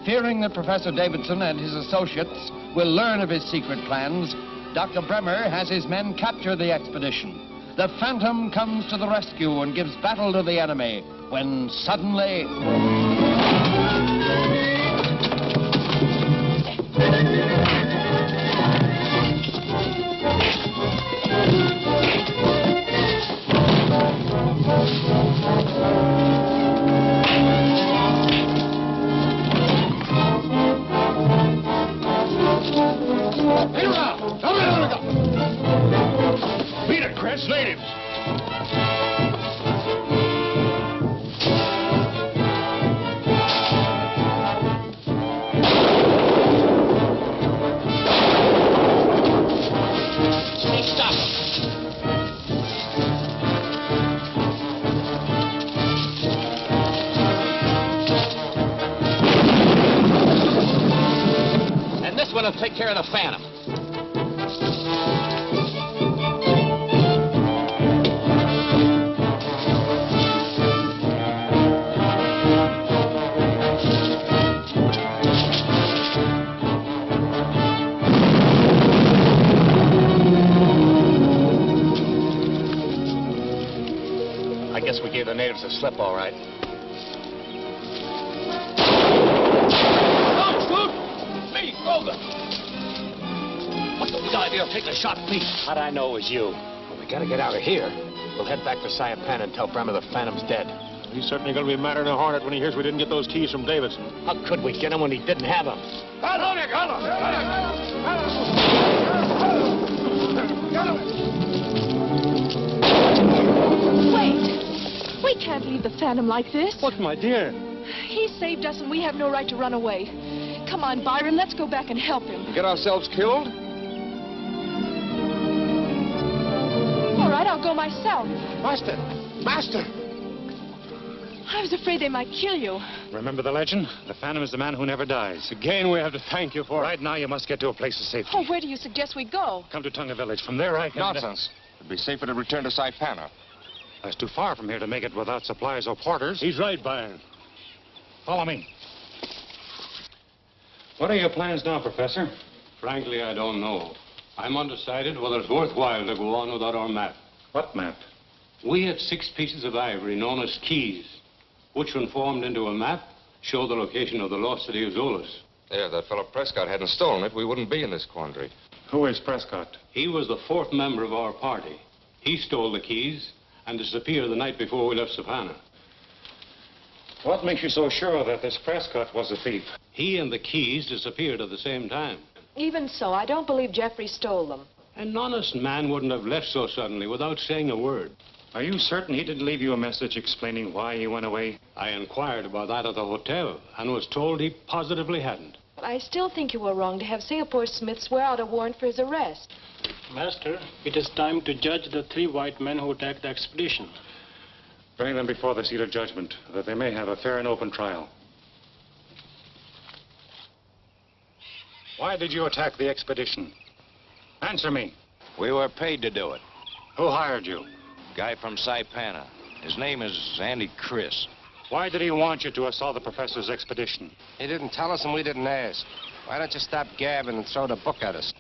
Fearing that Professor Davidson and his associates will learn of his secret plans, Dr. Bremer has his men capture the expedition. The Phantom comes to the rescue and gives battle to the enemy when suddenly... Beat it, Chris. Natives. Stop. And this one will take care of the Phantom. I guess we gave the natives a slip, all right. Don't shoot! Me, Rogan! What's the idea of taking a shot at me? How'd I know it was you? Well, we gotta get out of here. We'll head back to Saipan and tell Bremer the Phantom's dead. He's certainly going to be madder than a hornet when he hears we didn't get those keys from Davidson. How could we get him when he didn't have them? Wait! We can't leave the Phantom like this. Look, my dear. He saved us and we have no right to run away. Come on, Byron, let's go back and help him. Get ourselves killed? All right, I'll go myself. Master! Master! I was afraid they might kill you. Remember the legend? The Phantom is the man who never dies. Again, we have to thank you for it. Right now, you must get to a place of safety. Oh, where do you suggest we go? Come to Tunga Village. From there, I can... Nonsense. It'd be safer to return to Saipana. That's too far from here to make it without supplies or porters. He's right, Byron. Follow me. What are your plans now, Professor? Frankly, I don't know. I'm undecided whether it's worthwhile to go on without our map. What map? We had 6 pieces of ivory known as keys, which when formed into a map, show the location of the lost city of Zulus. Yeah, if that fellow Prescott hadn't stolen it, we wouldn't be in this quandary. Who is Prescott? He was the 4th member of our party. He stole the keys and disappeared the night before we left Savannah. What makes you so sure that this Prescott was a thief? He and the keys disappeared at the same time. Even so, I don't believe Jeffrey stole them. An honest man wouldn't have left so suddenly without saying a word. Are you certain he didn't leave you a message explaining why he went away? I inquired about that at the hotel and was told he positively hadn't. But I still think you were wrong to have Singapore Smith swear out a warrant for his arrest. Master, it is time to judge the 3 white men who attacked the expedition. Bring them before the seat of judgment, that they may have a fair and open trial. Why did you attack the expedition? Answer me. We were paid to do it. Who hired you? Guy from Saipana. His name is Andy Chris. Why did he want you to assault the professor's expedition? He didn't tell us and we didn't ask. Why don't you stop gabbing and throw the book at us?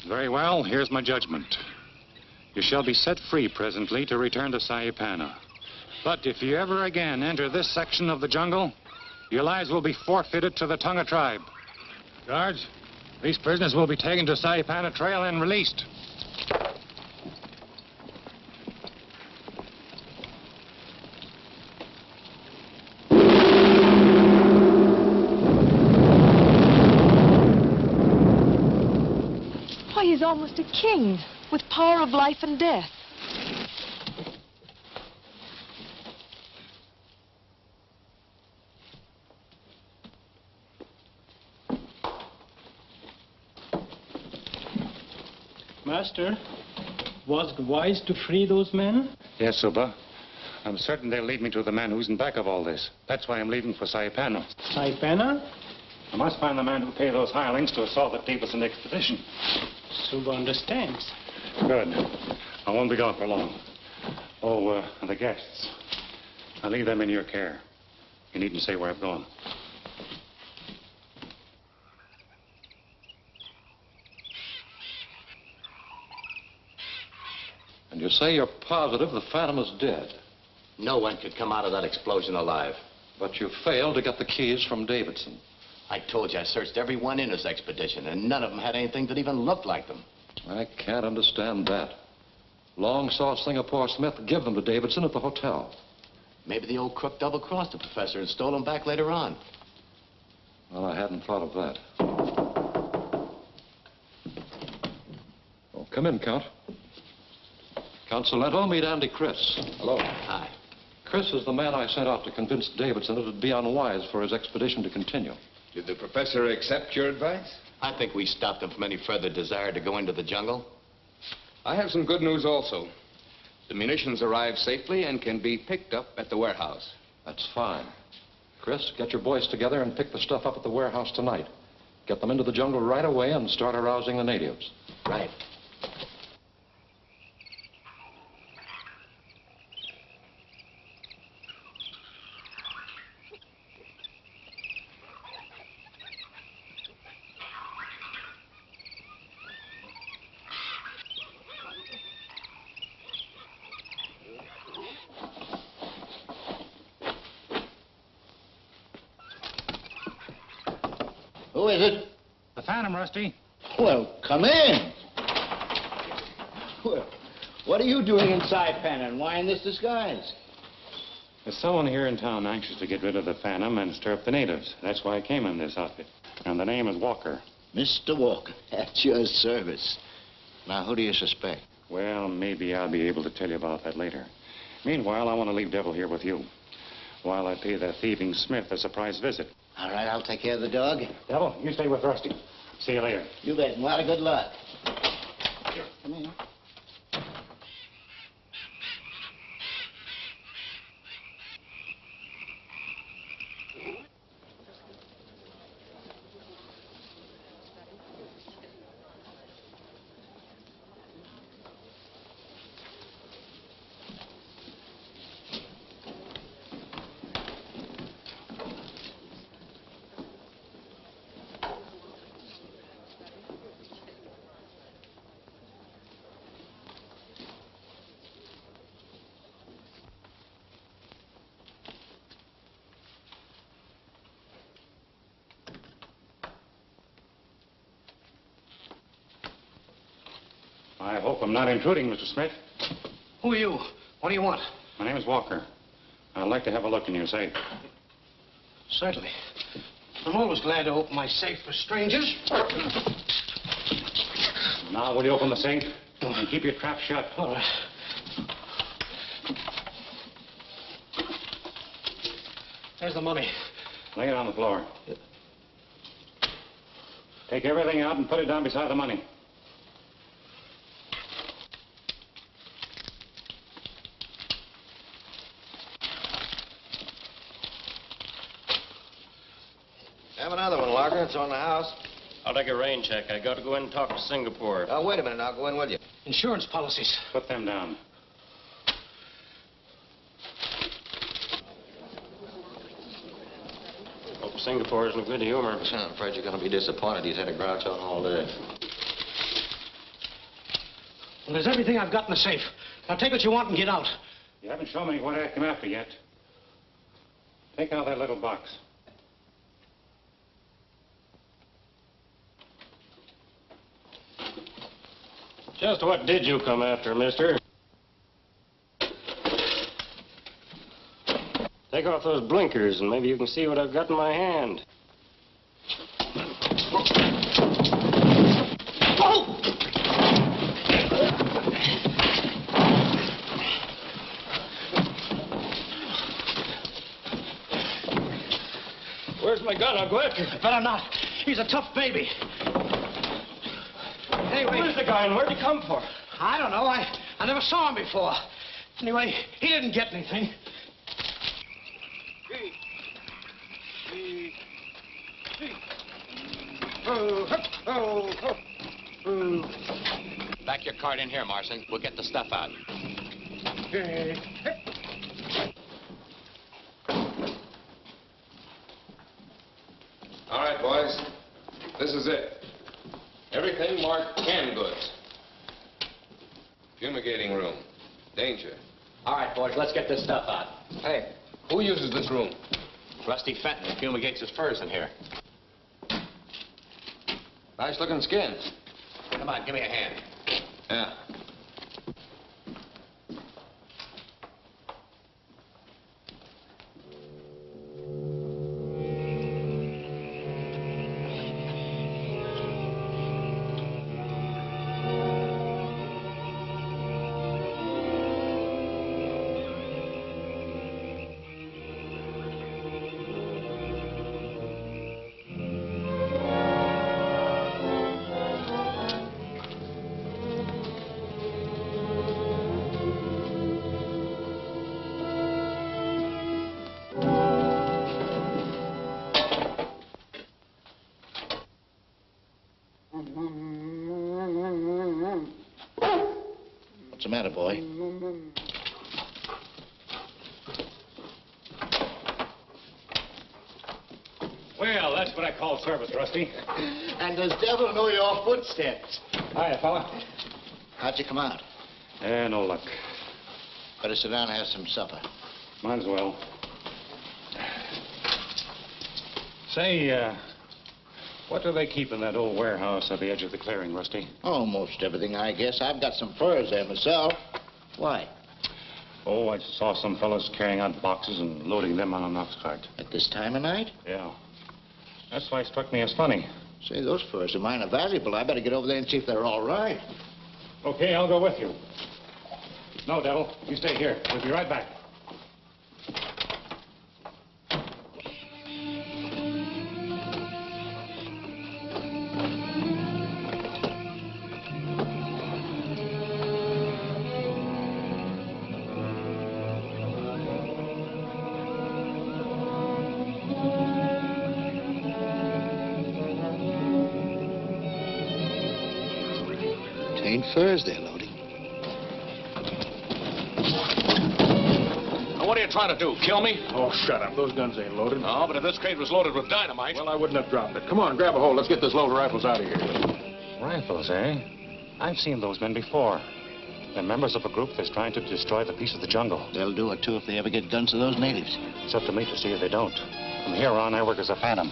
Very well, here's my judgment. You shall be set free presently to return to Saipana. But if you ever again enter this section of the jungle, your lives will be forfeited to the Tonga tribe. Guards, these prisoners will be taken to Saipana Trail and released. Why, he's almost a king, with power of life and death. Master, was it wise to free those men? Yes, Suba. I'm certain they'll lead me to the man who's in back of all this. That's why I'm leaving for Saipana. Saipana? I must find the man who paid those hirelings to assault the Davidson expedition. Suba understands. Good. I won't be gone for long. Oh, the guests. I'll leave them in your care. You needn't say where I've gone. And you say you're positive the Phantom is dead? No one could come out of that explosion alive. But you failed to get the keys from Davidson. I told you I searched every one in his expedition, and none of them had anything that even looked like them. I can't understand that. Long saw Singapore Smith give them to Davidson at the hotel. Maybe the old crook double-crossed the professor and stole them back later on. Well, I hadn't thought of that. Oh, come in, Count. Count Salento, meet Andy Chris. Hello. Hi. Chris is the man I sent out to convince Davidson it would be unwise for his expedition to continue. Did the professor accept your advice? I think we stopped him from any further desire to go into the jungle. I have some good news also. The munitions arrived safely and can be picked up at the warehouse. That's fine. Chris, get your boys together and pick the stuff up at the warehouse tonight. Get them into the jungle right away and start arousing the natives. Right. Who is it? The Phantom, Rusty. Well, come in. Well, what are you doing inside Pan and why in this disguise? There's someone here in town anxious to get rid of the Phantom and stir up the natives. That's why I came in this outfit. And the name is Walker. Mr. Walker, at your service. Now, who do you suspect? Well, maybe I'll be able to tell you about that later. Meanwhile, I want to leave Devil here with you, while I pay that thieving Smith a surprise visit. All right, I'll take care of the dog. Devil, you stay with Rusty. See you later. You bet, and a lot of good luck. Come in. I hope I'm not intruding, Mr. Smith. Who are you? What do you want? My name is Walker. I'd like to have a look in your safe. Certainly. I'm always glad to open my safe for strangers. Now, will you open the safe? And keep your trap shut. All right. There's the money. Lay it on the floor. Take everything out and put it down beside the money. Have another one, Larker. It's on the house. I'll take a rain check. I got to go in and talk to Singapore. Oh, wait a minute. I'll go in with you. Insurance policies. Put them down. Singapore is in a good humor. I'm afraid you're going to be disappointed. He's had a grouch on all day. Well, there's everything I've got in the safe. Now take what you want and get out. You haven't shown me what I came after yet. Take out that little box. Just what did you come after, mister? Take off those blinkers and maybe you can see what I've got in my hand. Where's my gun? I'll go after him. Better not. He's a tough baby. Anyway... Where's the guy and where'd he come for? I don't know. I never saw him before. Anyway, he didn't get anything. Back your cart in here, Marston. We'll get the stuff out. All right, boys. This is it. Everything marked canned goods. Fumigating room. Danger. All right, boys, let's get this stuff out. Hey, who uses this room? Rusty Fenton fumigates his furs in here. Nice looking skins. Come on, give me a hand. Yeah. What's the matter, boy? Well, that's what I call service, Rusty. And does devil know your footsteps? Hiya, fella. How'd you come out? No luck. Better sit down and have some supper. Might as well. Say, what do they keep in that old warehouse at the edge of the clearing, Rusty? Almost everything, I guess. I've got some furs there myself. Why? Oh, I saw some fellows carrying out boxes and loading them on an ox cart. At this time of night? Yeah. That's why it struck me as funny. Say, those furs of mine are valuable. I better get over there and see if they're all right. Okay, I'll go with you. No, Devil, you stay here. We'll be right back. Ain't furs they're loading. Now, what are you trying to do, kill me? Oh, shut up. Those guns ain't loaded. No, but if this crate was loaded with dynamite... Well, I wouldn't have dropped it. Come on, grab a hold. Let's get this load of rifles out of here. Rifles, eh? I've seen those men before. They're members of a group that's trying to destroy the peace of the jungle. They'll do it, too, if they ever get guns to those natives. It's up to me to see if they don't. From here on, I work as a phantom.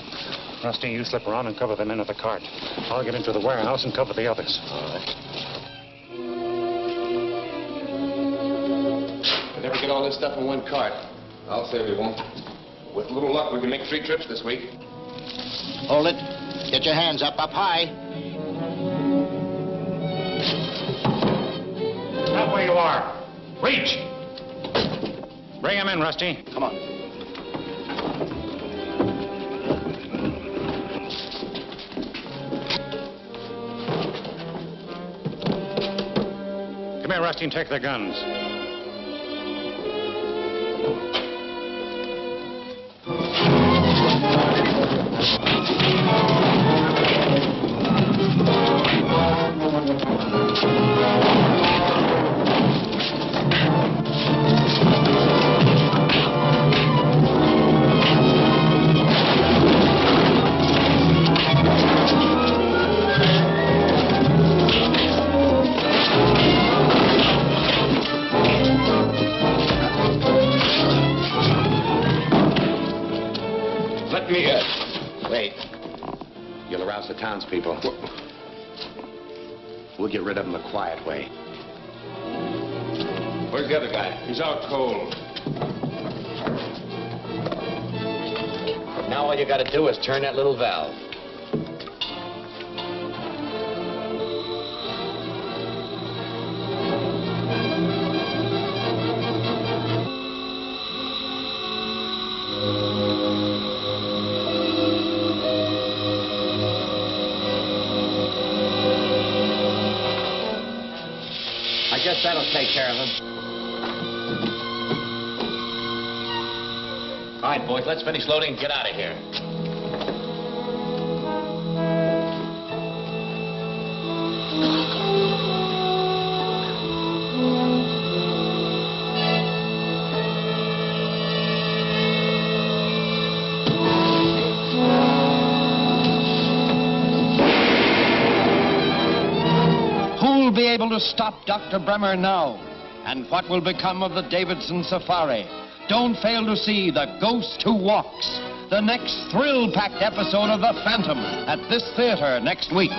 Rusty, you slip around and cover the men at the cart. I'll get into the warehouse and cover the others. All right. We'll never get all this stuff in one cart. I'll say we won't. With a little luck, we can make 3 trips this week. Hold it. Get your hands up high. Stop where you are. Reach! Bring him in, Rusty. Come on. Come here, Rusty, and take their guns. Let me in. Wait. You'll arouse the townspeople. We'll get rid of them the quiet way. Where's the other guy? He's out cold. Now all you gotta do is turn that little valve. I guess that'll take care of him. All right, boys, let's finish loading and get out of here. Who'll be able to stop Dr. Bremer now? And what will become of the Davidson Safari? Don't fail to see The Ghost Who Walks, the next thrill-packed episode of The Phantom at this theater next week.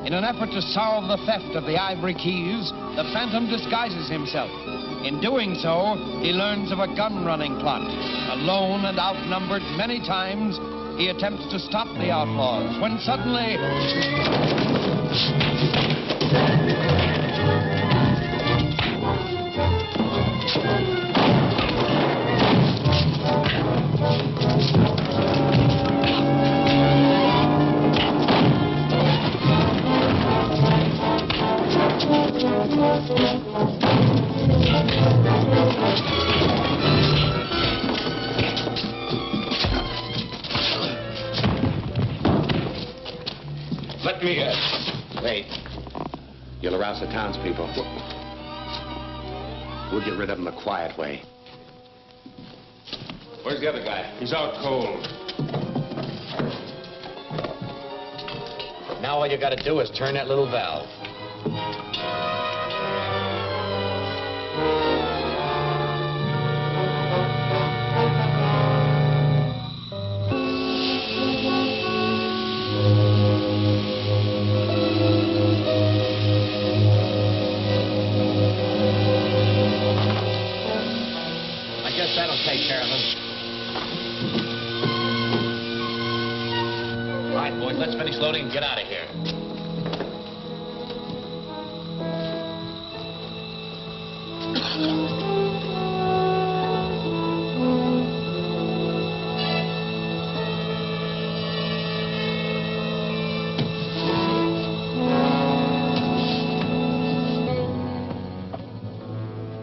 In an effort to solve the theft of the ivory keys, the Phantom disguises himself. In doing so, he learns of a gun-running plot. Alone and outnumbered many times, he attempts to stop the outlaws when suddenly... Let me in. Wait. You'll arouse the townspeople. We'll get rid of them the quiet way. Where's the other guy? He's out cold. Now all you gotta do is turn that little valve. I guess that'll take care of him. All right, boys, let's finish loading and get out of here.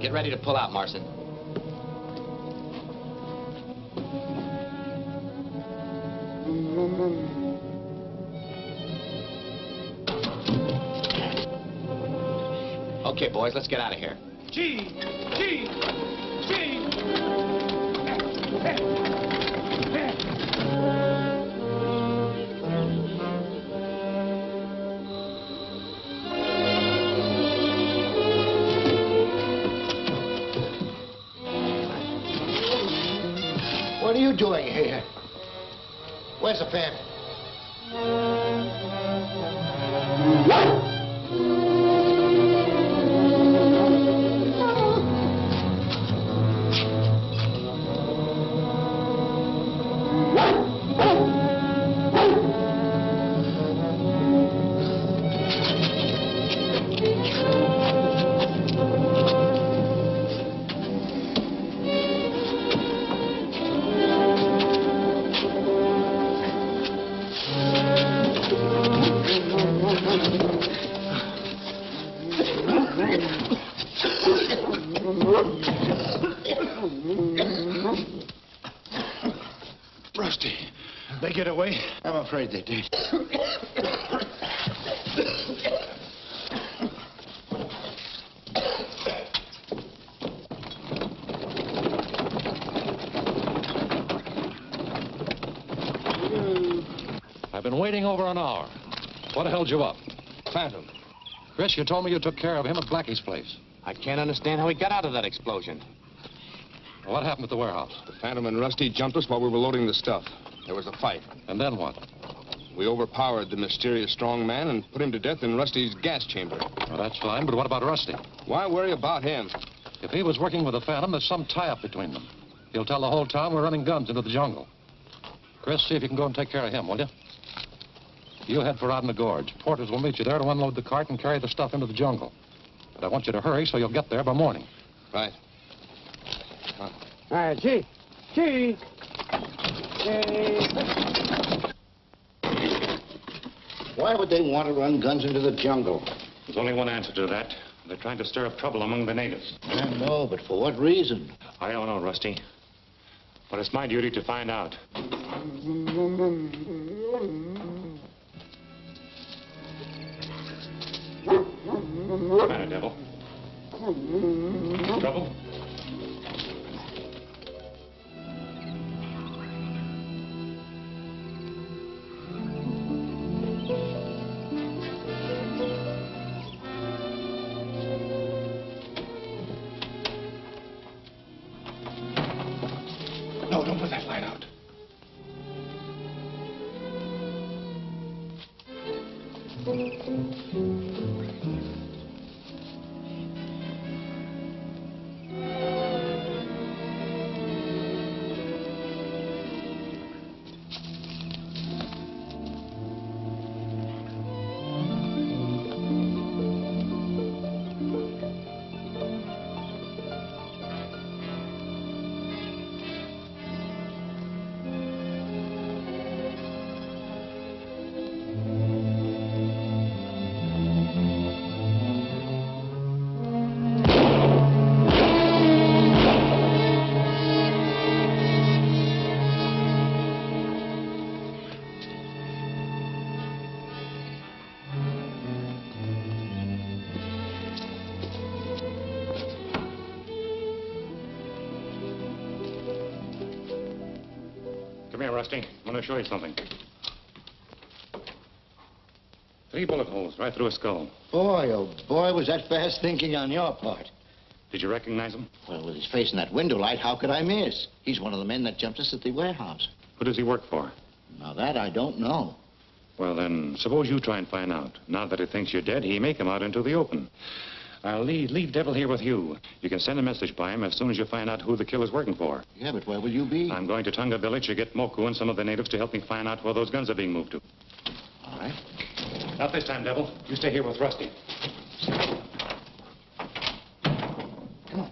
Get ready to pull out, Marson. Okay, boys, let's get out of here. Gee! What are you doing here? Where's the Phantom? Rusty, they get away? I'm afraid they did. I've been waiting over an hour. What held you up? Phantom. Chris, you told me you took care of him at Blackie's place. I can't understand how he got out of that explosion. What happened at the warehouse? The Phantom and Rusty jumped us while we were loading the stuff. There was a fight. And then what? We overpowered the mysterious strong man and put him to death in Rusty's gas chamber. Well, that's fine, but what about Rusty? Why worry about him? If he was working with the Phantom, there's some tie-up between them. He'll tell the whole town we're running guns into the jungle. Chris, see if you can go and take care of him, will you? You head for out in the gorge. Porters will meet you there to unload the cart and carry the stuff into the jungle. But I want you to hurry so you'll get there by morning. Right. Gee. Why would they want to run guns into the jungle? There's only one answer to that. They're trying to stir up trouble among the natives. I know, but for what reason? I don't know, Rusty. But it's my duty to find out. What's the matter, Devil? Trouble? No, don't put that light out. Come here, Rusty. I'm going to show you something. 3 bullet holes right through a skull. Boy, oh boy, was that fast thinking on your part. Did you recognize him? Well, with his face in that window light, how could I miss? He's one of the men that jumped us at the warehouse. Who does he work for? Now, that I don't know. Well, then, suppose you try and find out. Now that he thinks you're dead, he may come out into the open. I'll leave Devil here with you. You can send a message by him as soon as you find out who the killer's working for. Yeah, but where will you be? I'm going to Tunga Village to get Moku and some of the natives to help me find out where those guns are being moved to. All right. Not this time, Devil. You stay here with Rusty. Come on.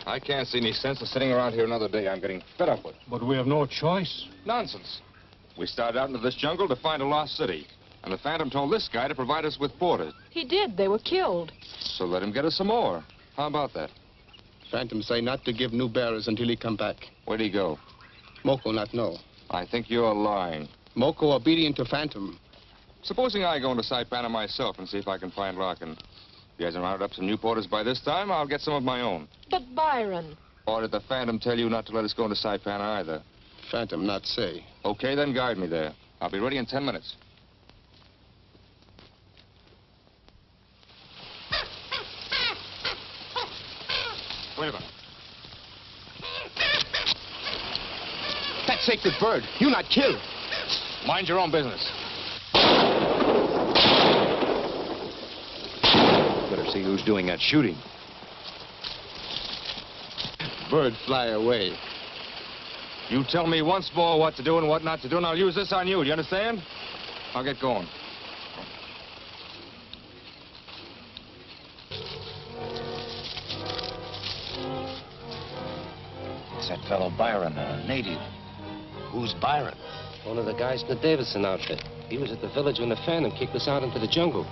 I can't see any sense of sitting around here another day. I'm getting fed up with it. But we have no choice. Nonsense. We started out into this jungle to find a lost city. And the Phantom told this guy to provide us with porters. He did. They were killed. So let him get us some more. How about that? Phantom say not to give new bearers until he come back. Where'd he go? Moko not know. I think you're lying. Moko obedient to Phantom. Supposing I go into Saipana myself and see if I can find Larkin. If he hasn't rounded up some new porters by this time, I'll get some of my own. But Byron. Or did the Phantom tell you not to let us go into Saipana either? Phantom not say. Okay, then guide me there. I'll be ready in 10 minutes. Wait a minute. That sacred bird, you not kill. Mind your own business. Better see who's doing that shooting. Bird fly away. You tell me once more what to do and what not to do, and I'll use this on you. Do you understand? I'll get going. It's that fellow Byron, a native. Who's Byron? One of the guys in the Davidson outfit. He was at the village when the Phantom kicked us out into the jungle.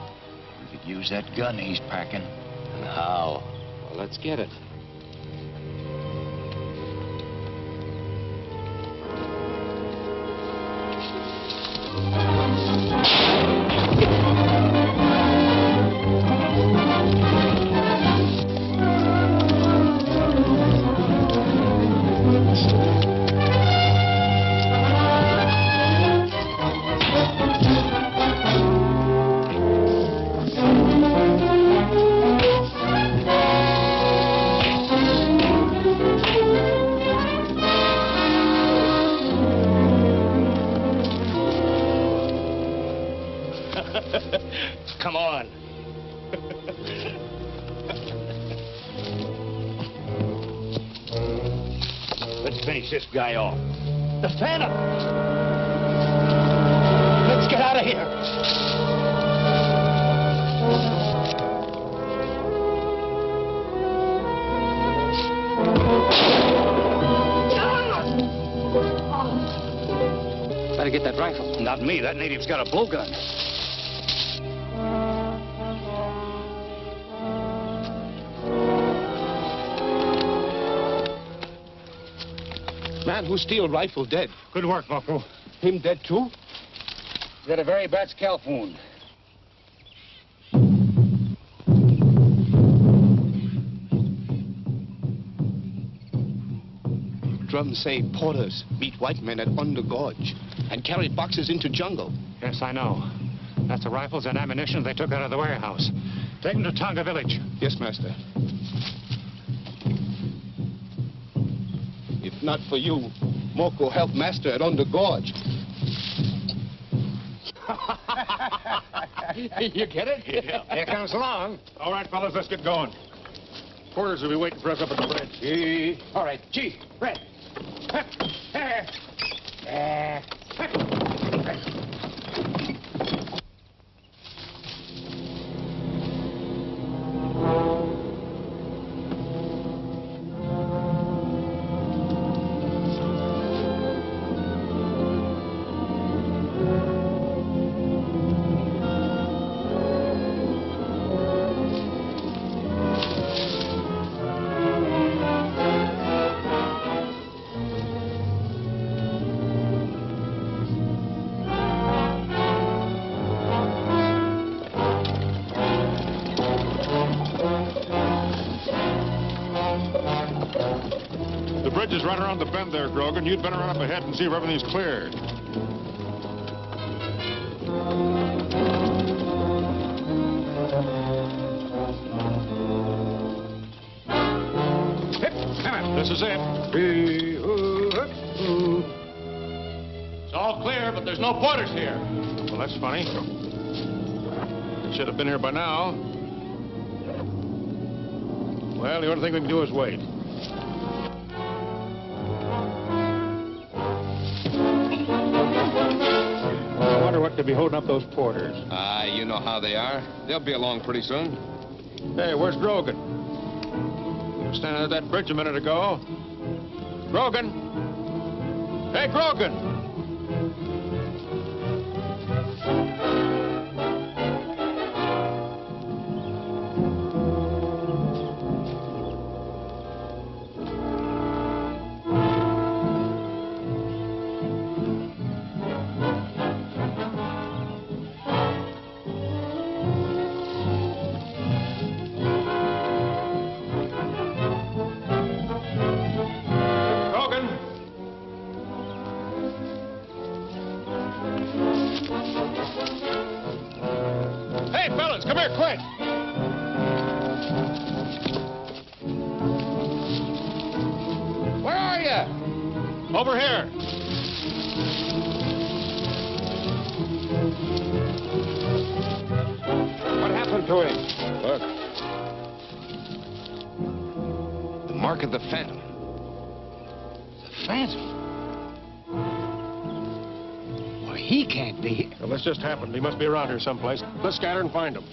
We could use that gun he's packing. And how? Well, let's get it. Come on. Let's finish this guy off. The Phantom! Let's get out of here. Better get that rifle. Not me. That native's got a blowgun. Man who steal rifle dead. Good work, Bucko. Him dead too? He's got a very bad scalp wound. Drums say porters meet white men at Under Gorge and carried boxes into jungle. Yes, I know. That's the rifles and ammunition they took out of the warehouse. Take them to Tonga village. Yes, master. If not for you, Moko helped master at Under Gorge. You get it? Yeah. Here comes along. All right, fellas, let's get going. Porters will be waiting for us up at the bridge. All right, Chief, Red. The bridge is right around the bend there, Grogan. You'd better run up ahead and see if everything's clear. This is it. It's all clear, but there's no porters here. Well, that's funny. They should have been here by now. Well, the only thing we can do is wait. I wonder what could be holding up those porters. You know how they are. They'll be along pretty soon. Hey, where's Grogan? He was standing at that bridge a minute ago. Grogan! Hey, Grogan! Hey, fellas, come here, quick! Where are you? Over here. What happened to him? Look. The mark of the Phantom. The Phantom? Well, he can't be here. Well, this just happened. He must be around here someplace. Let's scatter and find him.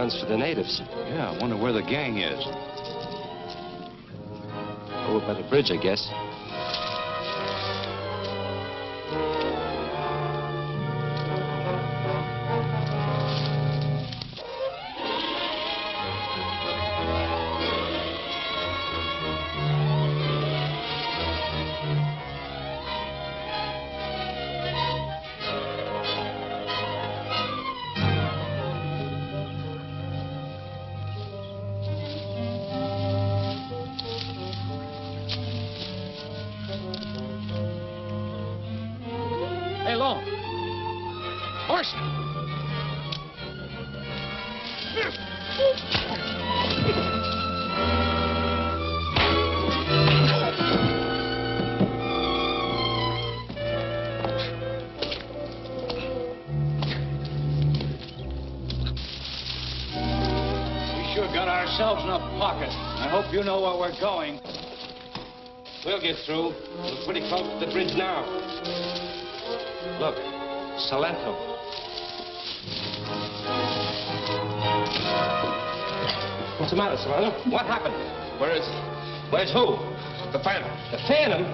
guns for the natives. Yeah, I wonder where the gang is. Over by the bridge, I guess. Hey, Long. Horse! We sure got ourselves in a pocket. I hope you know where we're going. We'll get through. We're pretty close to the bridge now. Look, Salento. What's the matter, Salento? What happened? Where's who? The Phantom. The Phantom?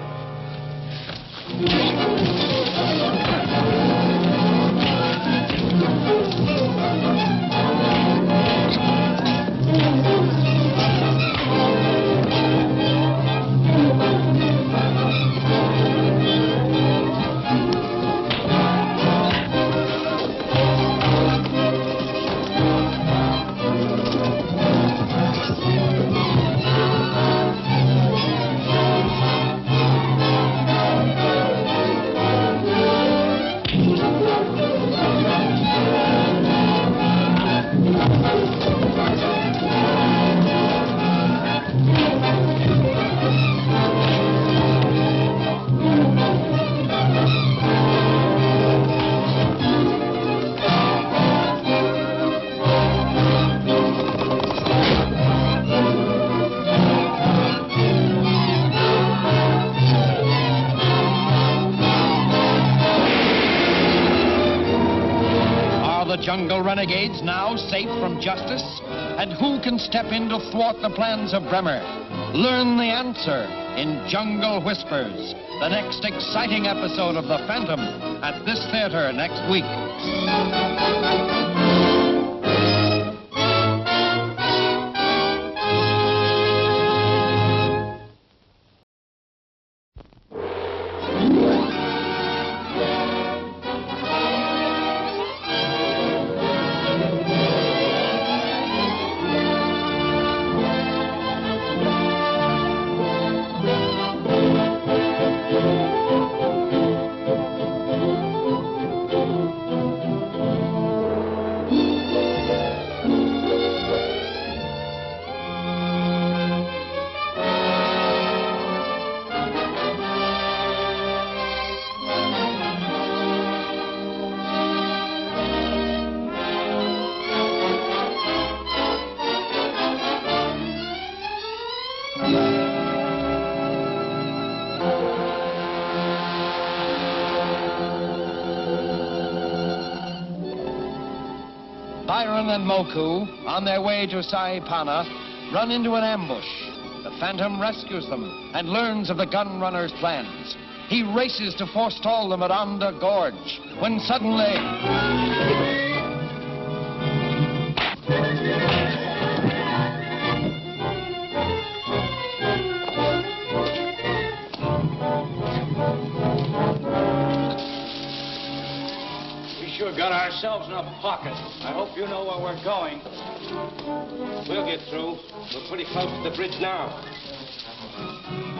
Jungle renegades now safe from justice? And who can step in to thwart the plans of Bremer? Learn the answer in Jungle Whispers, the next exciting episode of The Phantom at this theater next week. Byron and Moku, on their way to Saipana, run into an ambush. The Phantom rescues them and learns of the gun runner's plans. He races to forestall them at Onda Gorge, when suddenly... Sure got ourselves in a pocket. I hope you know where we're going. We'll get through. We're pretty close to the bridge now.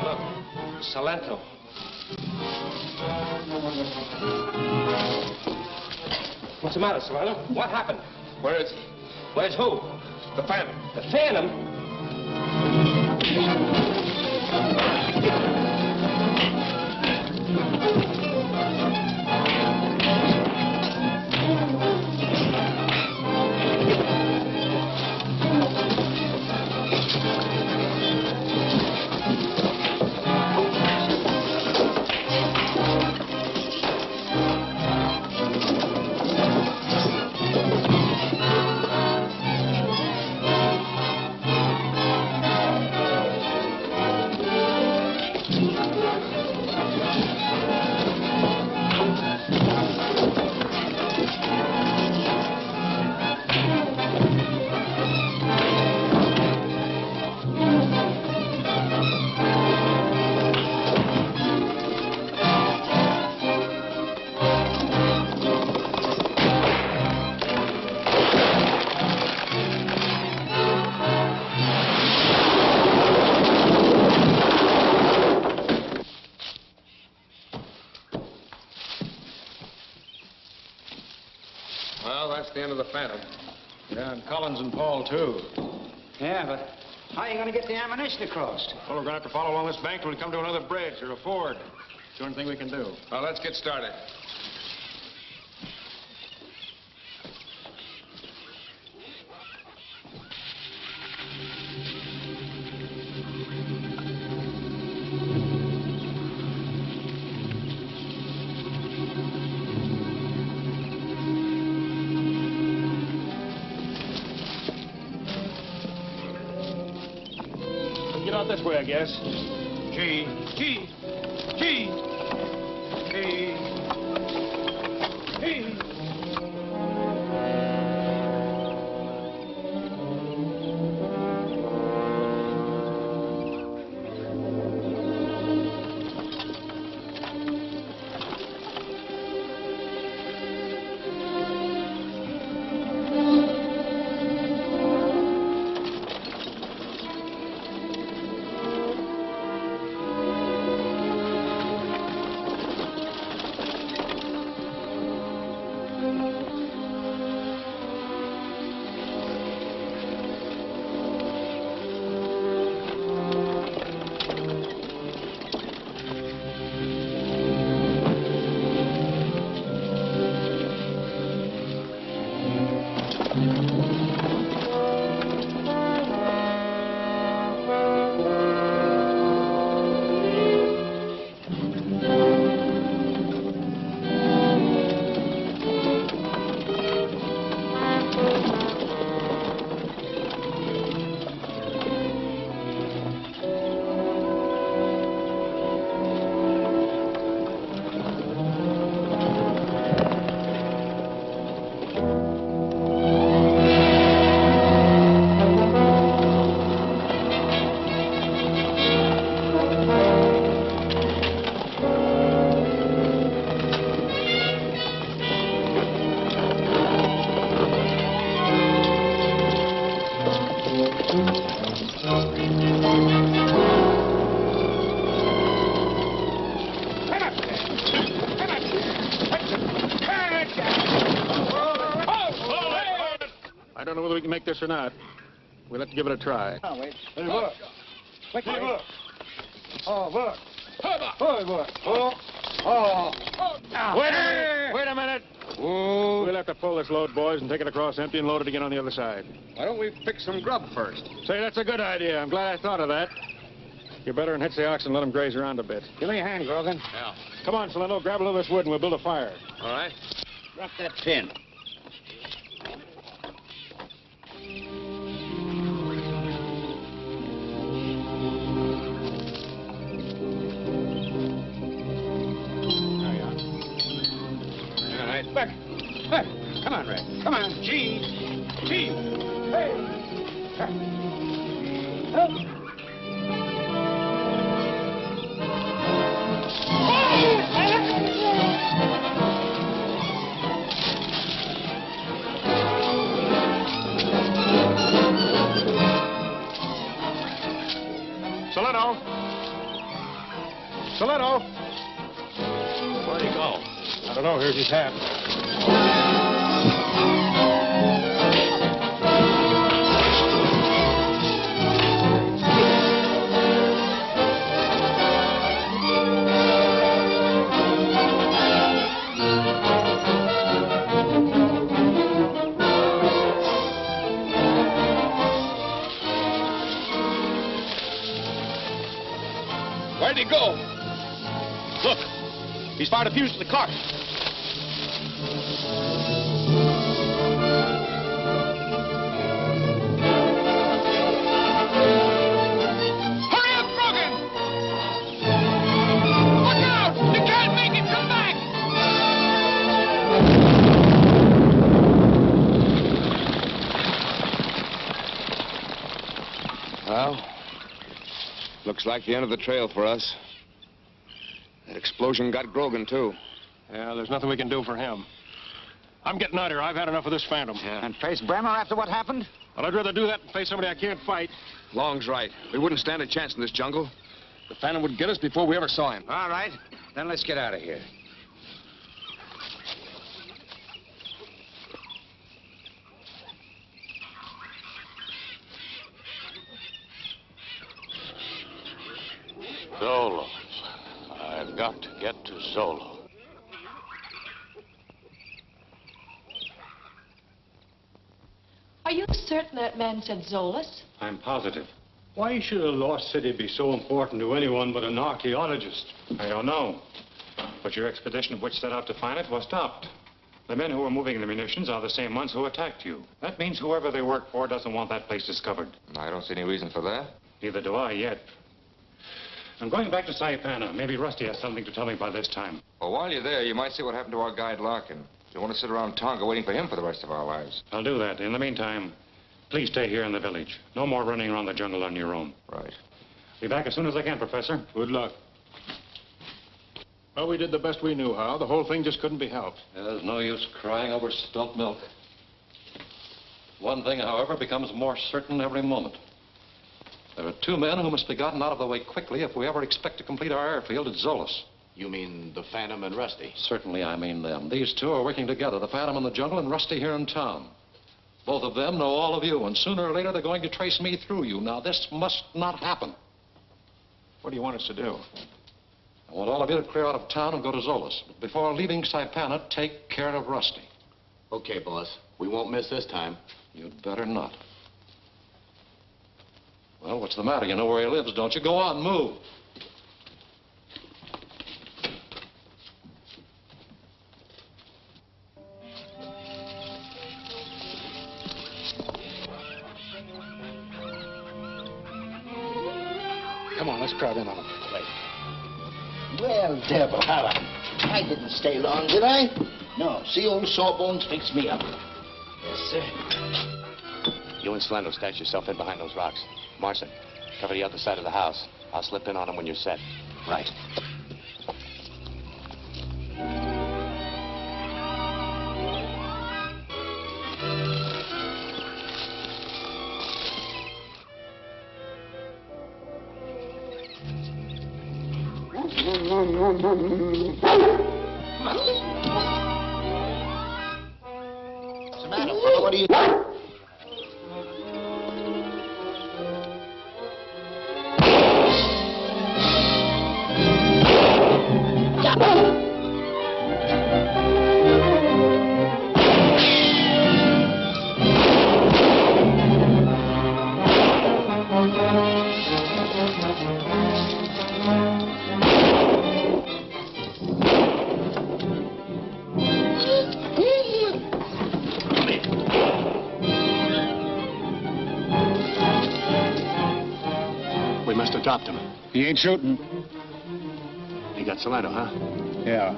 Look, Salento. What's the matter, Salento? What happened? Where's who? The Phantom. The Phantom? the end of the Phantom. Yeah, and Collins and Paul, too. Yeah, but how are you going to get the ammunition across? Well, we're going to have to follow along this bank till we come to another bridge or a ford. It's the only thing we can do. Well, let's get started. Get out this way, I guess. Gee. I don't know whether we can make this or not. We'll have to give it a try. Oh, wait. Hey, look. Quick, Hey, wait. look. Oh, look. Oh, look. Oh. Oh. Wait a minute. We'll have to pull this load, boys, and take it across empty and load it again on the other side. Why don't we pick some grub first? Say, that's a good idea. I'm glad I thought of that. You better hitch the ox and let them graze around a bit. Give me a hand, Grogan. Yeah. Come on, Salento, grab a little of this wood and we'll build a fire. All right. Drop that pin. All right. Back. Hey, come on, Red. Come on. Gee. Hey. Help. Salento! Where'd he go? I don't know. Here's his hat. Where'd he go? Look, he's fired a fuse to the cart. Hurry up, Brogan! Look out! You can't make it! Come back! Well, looks like the end of the trail for us. That explosion got Grogan, too. Yeah, there's nothing we can do for him. I'm getting out of here. I've had enough of this Phantom. Yeah. And face Bremer after what happened? Well, I'd rather do that than face somebody I can't fight. Long's right. We wouldn't stand a chance in this jungle. The Phantom would get us before we ever saw him. All right. Then let's get out of here. Zolo. I've got to get to Zolo. Are you certain that man said Zolas? I'm positive. Why should a lost city be so important to anyone but an archaeologist? I don't know. But your expedition which set out to find it was stopped. The men who were moving the munitions are the same ones who attacked you. That means whoever they work for doesn't want that place discovered. I don't see any reason for that. Neither do I yet. I'm going back to Saipana. Maybe Rusty has something to tell me by this time. Well, while you're there, you might see what happened to our guide Larkin. You want to sit around Tonga waiting for him for the rest of our lives. I'll do that. In the meantime, please stay here in the village. No more running around the jungle on your own. Right. Be back as soon as I can, Professor. Good luck. Well, we did the best we knew how. The whole thing just couldn't be helped. There's no use crying over spilt milk. One thing, however, becomes more certain every moment. There are two men who must be gotten out of the way quickly if we ever expect to complete our airfield at Zolas. You mean the Phantom and Rusty? Certainly, I mean them. These two are working together, the Phantom in the jungle and Rusty here in town. Both of them know all of you, and sooner or later they're going to trace me through you. Now, this must not happen. What do you want us to do? I want all of you to clear out of town and go to Zolas. But before leaving Saipana, take care of Rusty. Okay, boss. We won't miss this time. You'd better not. Well, what's the matter? You know where he lives, don't you? Go on, move. Come on, let's crowd in on him. Wait. Well, devil, how I didn't stay long, did I? No. See, old Sawbones fixed me up. Yes, sir. You and Slendo stash yourself in behind those rocks. Marson, cover the other side of the house. I'll slip in on him when you're set. Right. What's the matter, fella? What are you... We must have dropped him. He ain't shooting. You got Solano, huh? Yeah.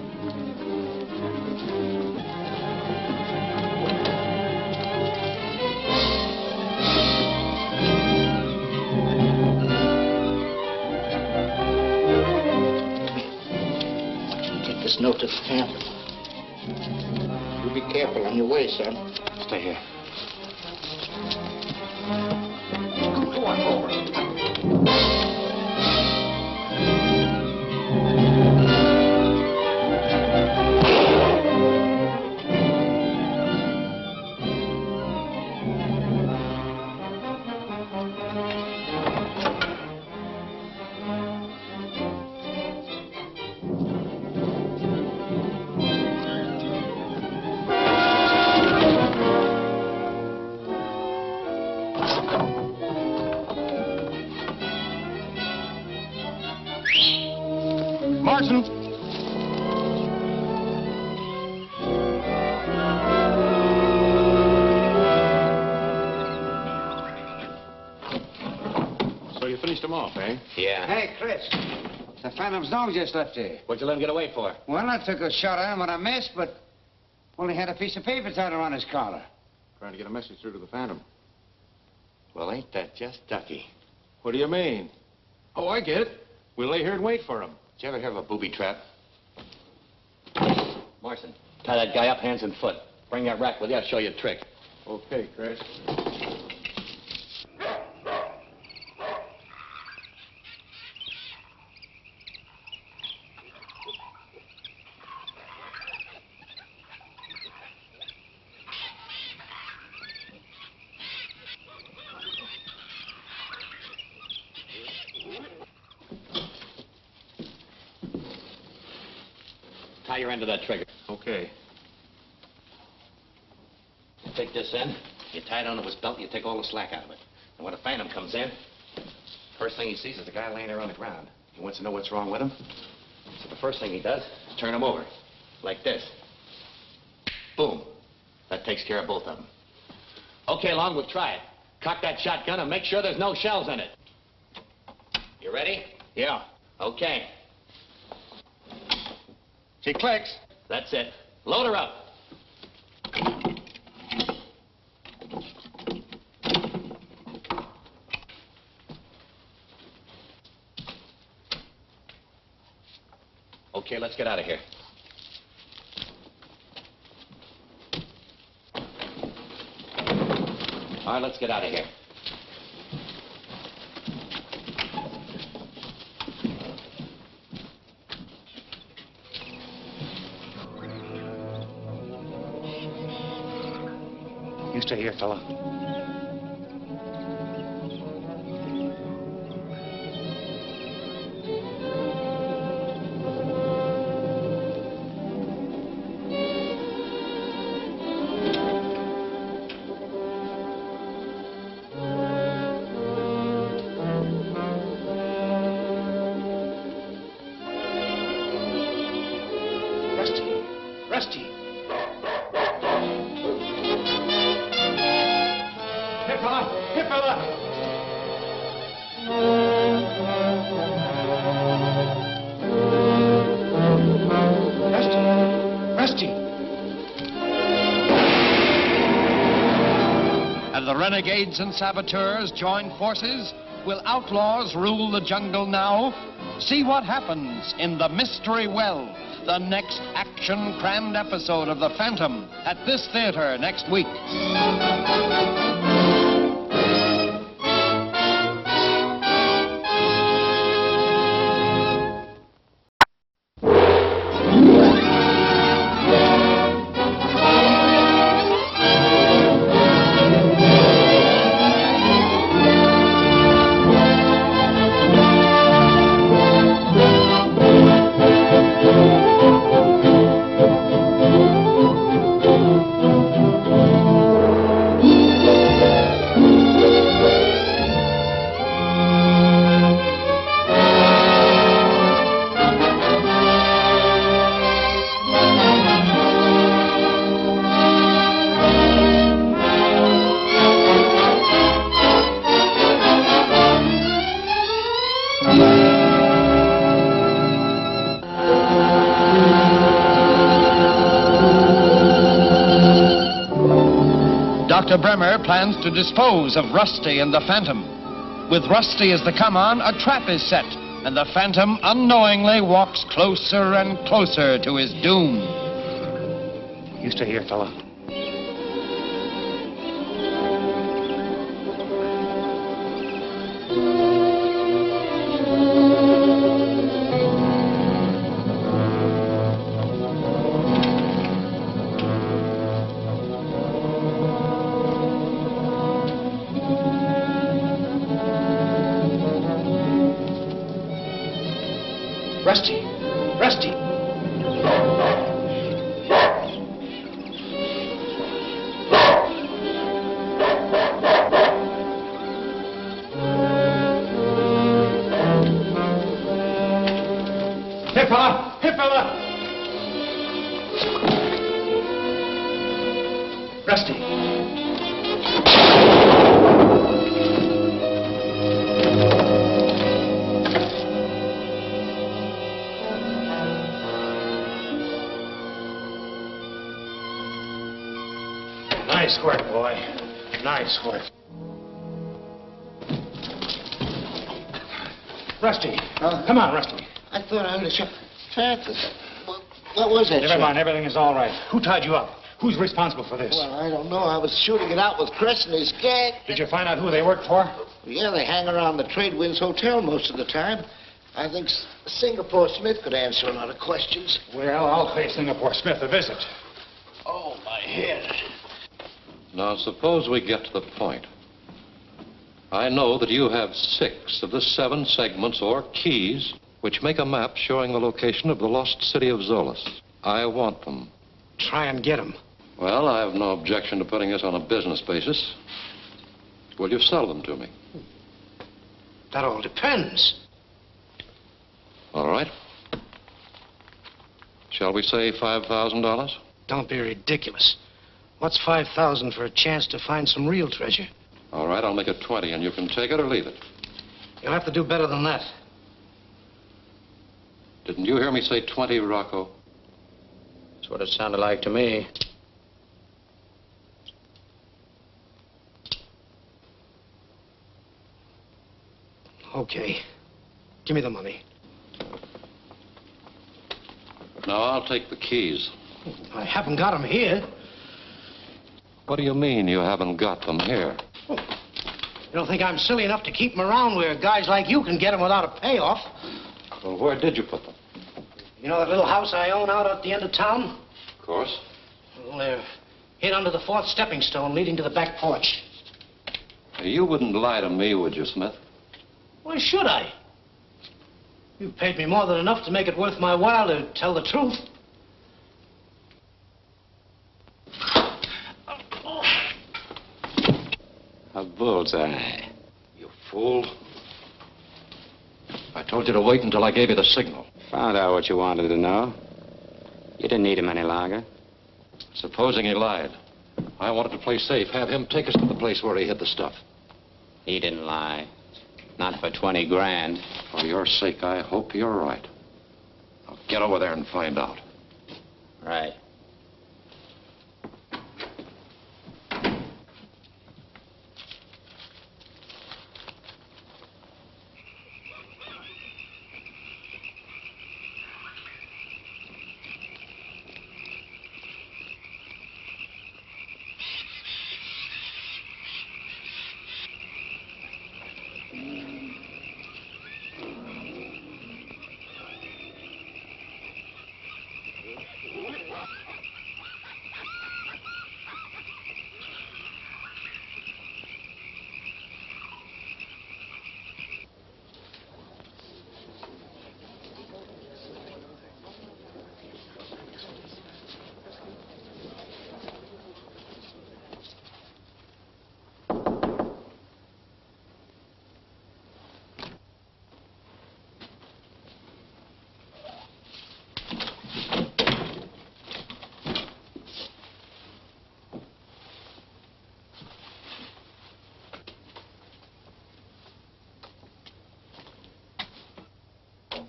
Take this note to the camp. You be careful on your way, son. Stay here. Go on forward. Martin! So you finished him off, eh? Yeah. Hey, Chris. The Phantom's dog just left here. What'd you let him get away for? Well, I took a shot at him when I missed, but only had a piece of paper tied around his collar. Trying to get a message through to the Phantom. Well, ain't that just ducky? What do you mean? Oh, I get it. We'll lay here and wait for him. Did you ever hear of a booby trap? Marson, tie that guy up hands and foot. Bring that rack with you. I'll show you a trick. Okay, Chris. tie your end to that trigger. Okay. You take this end, you tie it onto his belt, you take all the slack out of it. And when a phantom comes in, first thing he sees is a guy laying there on the ground. He wants to know what's wrong with him. So the first thing he does is turn him over, like this. Boom. That takes care of both of them. Okay, Long, we'll try it. Cock that shotgun and make sure there's no shells in it. You ready? Yeah. Okay. She clicks. That's it. Load her up. Okay, let's get out of here. All right, let's get out of here. You stay here, fella. Rusty! Here, fella! Here, fella! Rusty! And the renegades and saboteurs join forces? Will outlaws rule the jungle now? See what happens in The Mystery Well, the next action-crammed episode of The Phantom at this theater next week. Dr. Bremer plans to dispose of Rusty and the Phantom. With Rusty as the come-on, a trap is set, and the Phantom unknowingly walks closer and closer to his doom. You stay here, fella. Rusty! Rusty! Here, fella! Here, fella! Rusty! Nice work, boy. Nice work. Rusty. Come on, Rusty. I thought I heard a shot. Francis, what was that? Never mind, everything is all right. Who tied you up? Who's responsible for this? Well, I don't know. I was shooting it out with Cress and his gang. Did you find out who they worked for? Yeah, they hang around the Trade Winds Hotel most of the time. I think Singapore Smith could answer a lot of questions. Well, I'll pay Singapore Smith a visit. Oh, my head. Now, suppose we get to the point. I know that you have 6 of the 7 segments or keys which make a map showing the location of the lost city of Zolas. I want them. Try and get them. Well, I have no objection to putting this on a business basis. Will you sell them to me? That all depends. All right. Shall we say $5,000? Don't be ridiculous. What's 5,000 for a chance to find some real treasure? All right, I'll make it 20, and you can take it or leave it. You'll have to do better than that. Didn't you hear me say 20, Rocco? That's what it sounded like to me. Okay. Give me the money. No, I'll take the keys. I haven't got them here. What do you mean you haven't got them here? You don't think I'm silly enough to keep them around where guys like you can get them without a payoff? Well, where did you put them? You know that little house I own out at the end of town? Of course. Well, they're hid under the fourth stepping stone leading to the back porch. You wouldn't lie to me, would you, Smith? Why should I? You've paid me more than enough to make it worth my while to tell the truth. A bullseye. You fool. I told you to wait until I gave you the signal. Found out what you wanted to know. You didn't need him any longer. Supposing he lied. I wanted to play safe, have him take us to the place where he hid the stuff. He didn't lie. Not for 20 grand. For your sake, I hope you're right. Now get over there and find out. Right.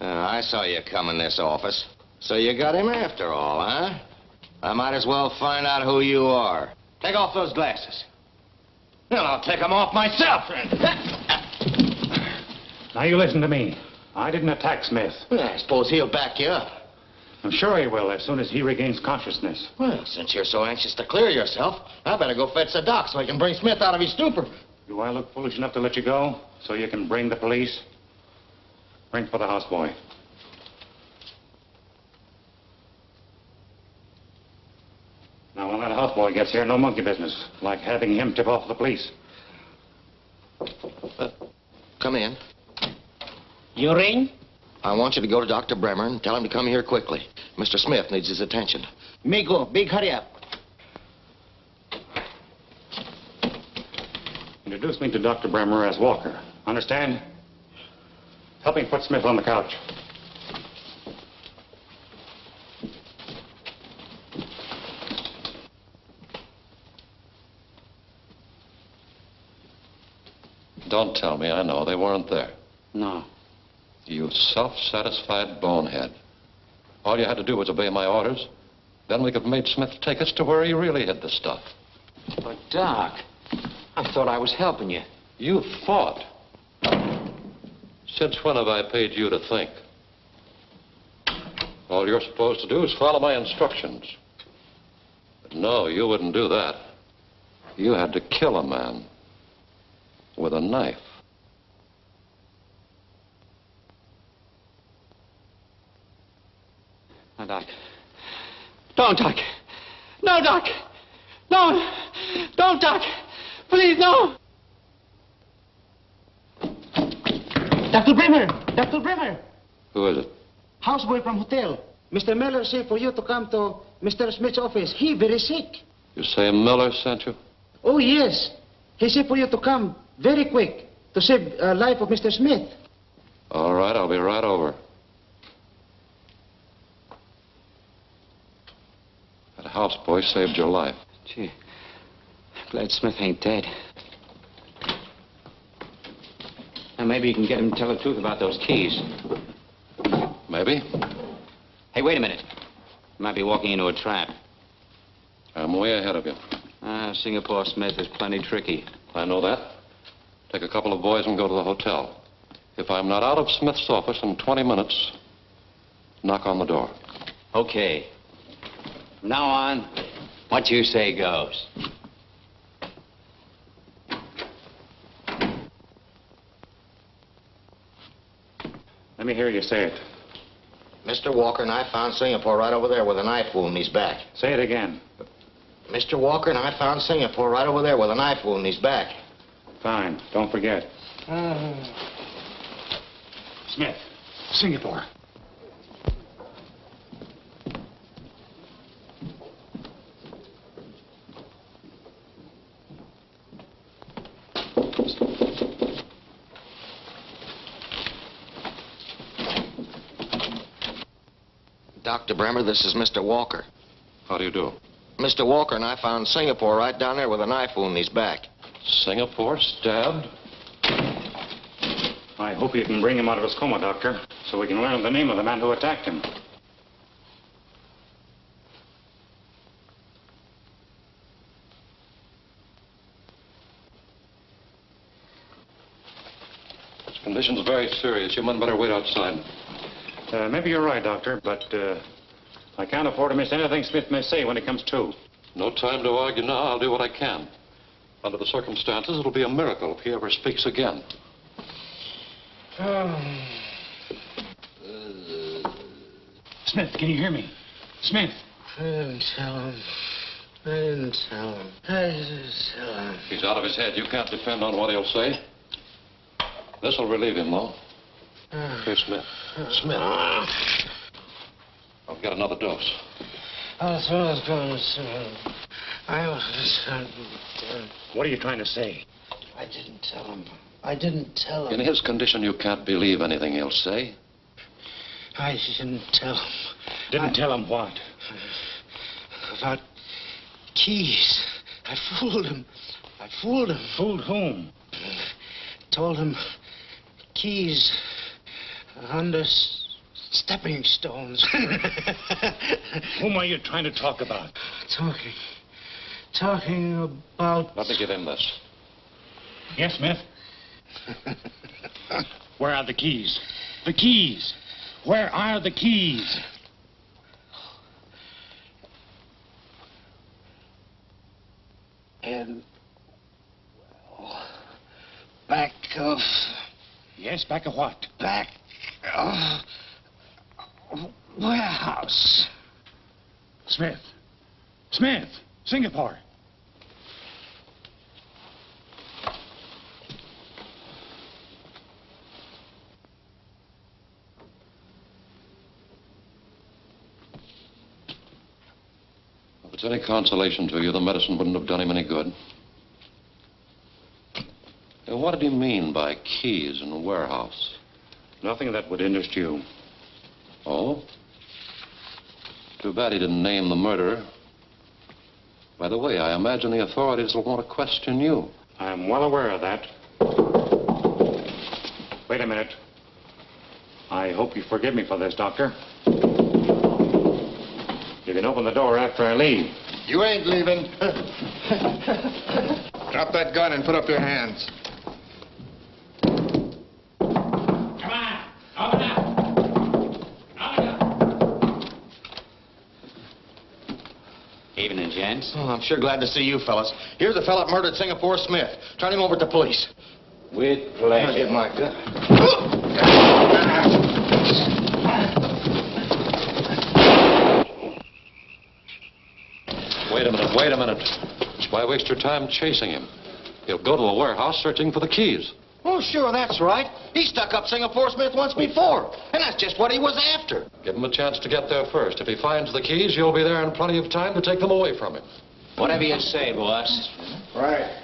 I saw you come in this office. So you got him after all, huh? I might as well find out who you are. Take off those glasses. Then I'll take them off myself. Now you listen to me. I didn't attack Smith. I suppose he'll back you up. I'm sure he will as soon as he regains consciousness. Well, since you're so anxious to clear yourself, I better go fetch the doc so I can bring Smith out of his stupor. Do I look foolish enough to let you go so you can bring the police? Ring for the houseboy. Now, when that houseboy gets here, no monkey business, like having him tip off the police. Come in. You ring? I want you to go to Dr. Bremer and tell him to come here quickly. Mr. Smith needs his attention. Me go. Big hurry up. Introduce me to Dr. Bremer as Walker. Understand? Help me put Smith on the couch. Don't tell me. I know they weren't there. No. You self-satisfied bonehead. All you had to do was obey my orders. Then we could have made Smith take us to where he really hid the stuff. But, Doc, I thought I was helping you. You fought. Since when have I paid you to think? All you're supposed to do is follow my instructions. But no, you wouldn't do that. You had to kill a man with a knife. No, Doc. Don't, Doc. No, Doc. No. Don't, Doc. Please, no. Dr. Bremer. Dr. Bremer. Who is it? Houseboy from hotel. Mr. Miller said for you to come to Mr. Smith's office. He very sick. You say Miller sent you? Oh, yes. He said for you to come very quick to save life of Mr. Smith. All right, I'll be right over. That houseboy saved your life. Gee, glad Smith ain't dead. Now, maybe you can get him to tell the truth about those keys. Maybe. Hey, wait a minute. You might be walking into a trap. I'm way ahead of you. Singapore Smith is plenty tricky. I know that. Take a couple of boys and go to the hotel. If I'm not out of Smith's office in 20 minutes, knock on the door. Okay. From now on, what you say goes. Let me hear you say it. Mr. Walker and I found Singapore right over there with a knife wound in his back. Say it again. Mr. Walker and I found Singapore right over there with a knife wound in his back. Fine. Don't forget. Smith, Singapore. Dr. Bremer, this is Mr. Walker. How do you do? Mr. Walker and I found Singapore right down there with a knife wound in his back. Singapore stabbed? I hope you can bring him out of his coma, Doctor, so we can learn the name of the man who attacked him. His condition's very serious. You men better wait outside. Maybe you're right, Doctor, but I can't afford to miss anything Smith may say when he comes to. No time to argue now. I'll do what I can. Under the circumstances, it'll be a miracle if he ever speaks again. Smith, can you hear me? Smith. I didn't tell him. I didn't tell him. I didn't tell him. He's out of his head. You can't depend on what he'll say. This'll relieve him, though. Here, Smith. Smith. I'll get another dose. That's what I was going to say. I was... What are you trying to say? I didn't tell him. I didn't tell him. In his condition, you can't believe anything he'll say. I didn't tell him. Didn't tell him what? About keys. I fooled him. I fooled him. Fooled whom? Told him keys under stepping stones. Whom are you trying to talk about? Talking about... Let me give him this. Yes, Smith? Where are the keys? The keys! Where are the keys? And... back of... Yes, back of what? Back of... warehouse. Smith. Smith! Singapore! If it's any consolation to you, the medicine wouldn't have done him any good. Now, what did he mean by keys in the warehouse? Nothing that would interest you. Oh? Too bad he didn't name the murderer. By the way, I imagine the authorities will want to question you. I'm well aware of that. Wait a minute. I hope you forgive me for this, Doctor. You can open the door after I leave. You ain't leaving. Drop that gun and put up your hands. Come on. Open up. Open up. Evening, gents. Oh, I'm sure glad to see you fellas. Here's a fella that murdered Singapore Smith. Turn him over to the police. With pleasure. I'll get my gun. Wait a minute. Why waste your time chasing him? He'll go to a warehouse searching for the keys. Oh, Oh, sure, that's right. He stuck up Singapore Smith once before, and that's just what he was after. Give him a chance to get there first. If he finds the keys, you'll be there in plenty of time to take them away from him. Whatever you say, boss. Right.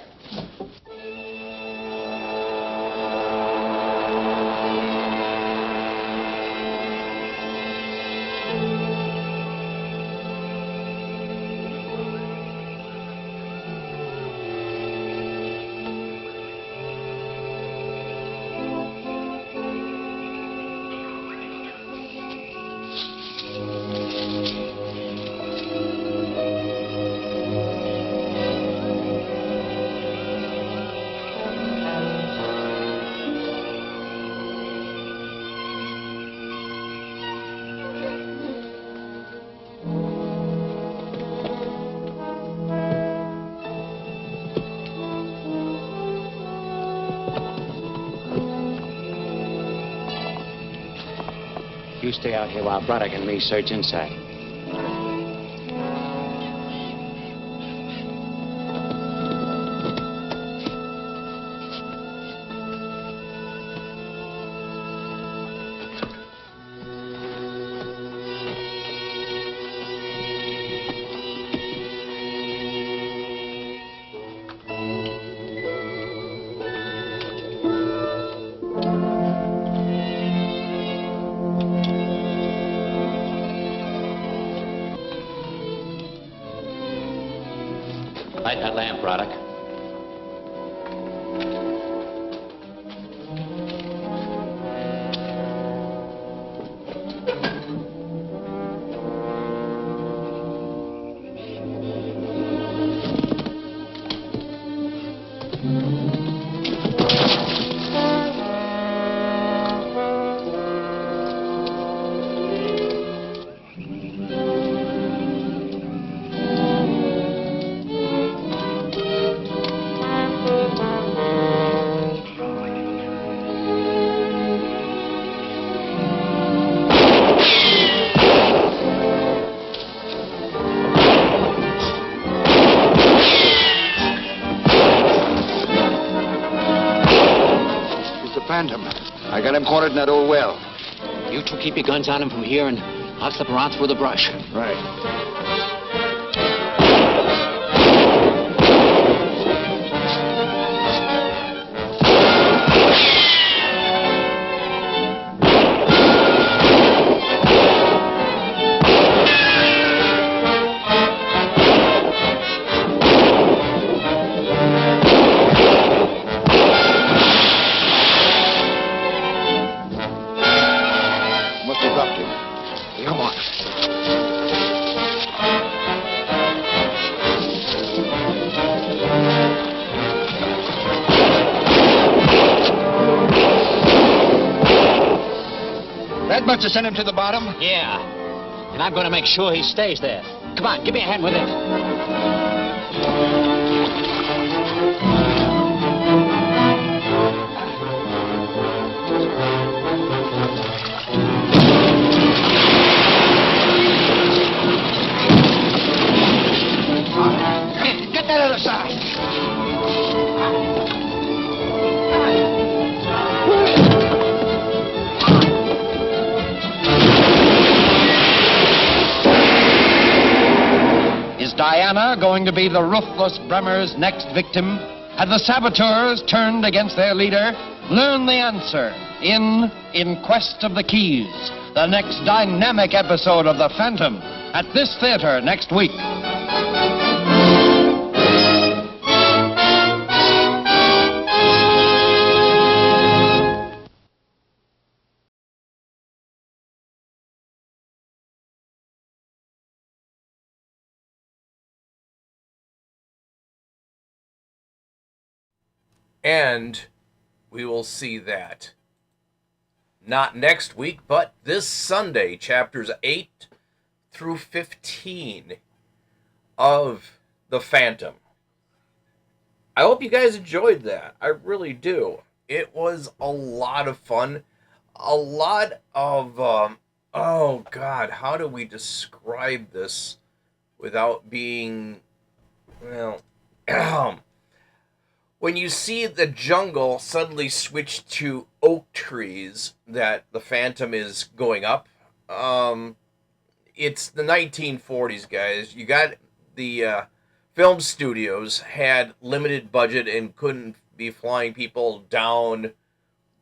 You stay out here while Braddock and me search inside. Light that lamp, Braddock. Phantom. I got him cornered in that old well. You two keep your guns on him from here, and I'll slip around through the brush. Right. Come on. That much to send him to the bottom? Yeah. And I'm going to make sure he stays there. Come on, give me a hand with it. Get that other side. Is Diana going to be the ruthless Bremer's next victim? Have the saboteurs turned against their leader? Learn the answer in Quest of the Keys, the next dynamic episode of The Phantom, at this theater next week. And we will see that not next week, but this Sunday, chapters 8 through 15 of The Phantom. I hope you guys enjoyed that. I really do. It was a lot of fun. A lot of, oh God, how do we describe this without being, well, when you see the jungle suddenly switch to oak trees that the Phantom is going up, it's the 1940s, guys. You got the film studios had limited budget and couldn't be flying people down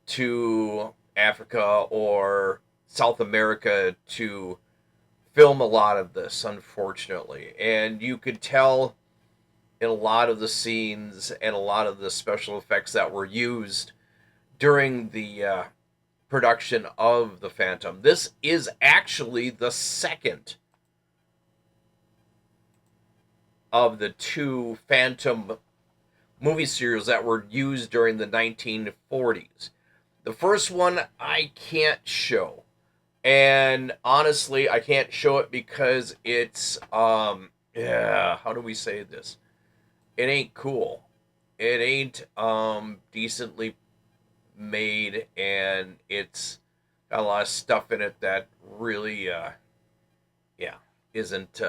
to Africa or South America to film a lot of this, unfortunately. And you could tell in a lot of the scenes and a lot of the special effects that were used during the production of The Phantom. This is actually the second of the two Phantom movie serials that were used during the 1940s. The first one I can't show. And honestly, I can't show it because it's, how do we say this? It ain't cool. It ain't decently made, and it's got a lot of stuff in it that really, isn't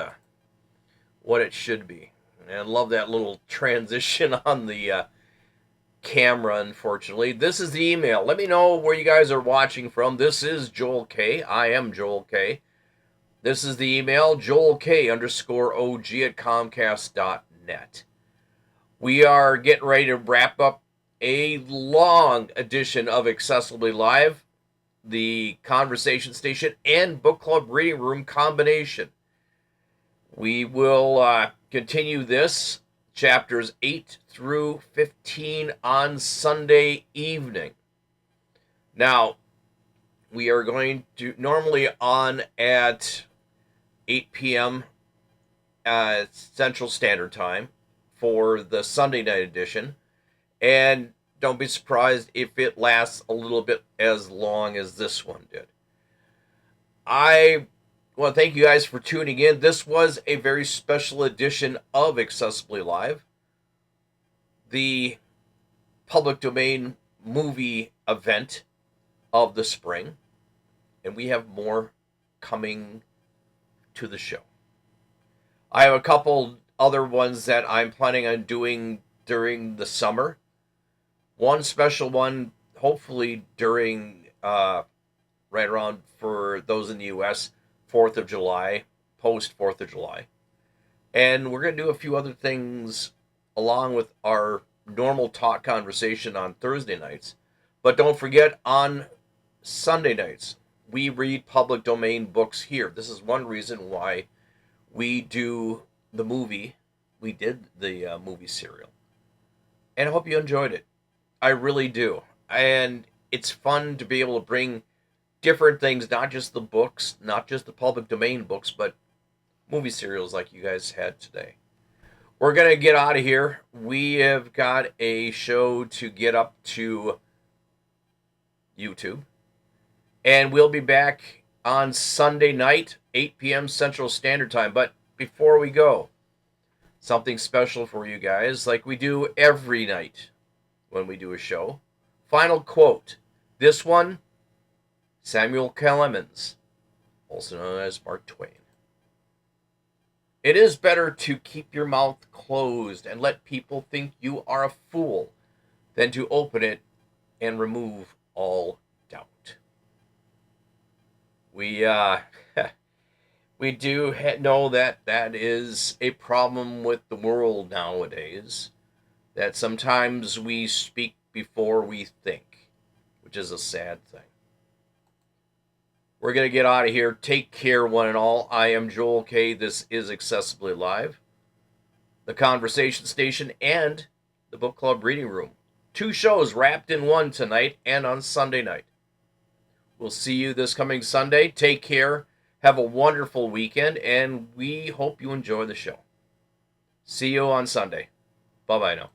what it should be. And I love that little transition on the camera, unfortunately. This is the email. Let me know where you guys are watching from. This is Joel K. I am Joel K. This is the email, joelk_OG@comcast.net. We are getting ready to wrap up a long edition of Accessibly Live, the conversation station and book club reading room combination. We will continue this, chapters 8 through 15, on Sunday evening. Now, we are going to normally on at 8 p.m. Central Standard Time for the Sunday night edition. And don't be surprised if it lasts a little bit as long as this one did. I want to thank you guys for tuning in. This was a very special edition of Accessibly Live, the public domain movie event of the spring. And we have more coming to the show. I have a couple other ones that I'm planning on doing during the summer. One special one, hopefully during, right around, for those in the U.S., 4th of July, post 4th of July. And we're going to do a few other things along with our normal talk conversation on Thursday nights. But don't forget, on Sunday nights, we read public domain books here. This is one reason why we do the movie. We did the movie serial. And I hope you enjoyed it. I really do. And it's fun to be able to bring different things, not just the books, not just the public domain books, but movie serials like you guys had today. We're going to get out of here. We have got a show to get up to YouTube. And we'll be back on Sunday night, 8 p.m. Central Standard Time. But before we go, something special for you guys, like we do every night when we do a show. Final quote. This one, Samuel Clemens, also known as Mark Twain. It is better to keep your mouth closed and let people think you are a fool than to open it and remove all doubt. We we do know that that is a problem with the world nowadays, that sometimes we speak before we think, which is a sad thing. We're going to get out of here. Take care, one and all. I am Joel K. This is Accessibly Live, the conversation station, and the book club reading room. 2 shows wrapped in one tonight and on Sunday night. We'll see you this coming Sunday. Take care. Have a wonderful weekend, and we hope you enjoy the show. See you on Sunday. Bye-bye now.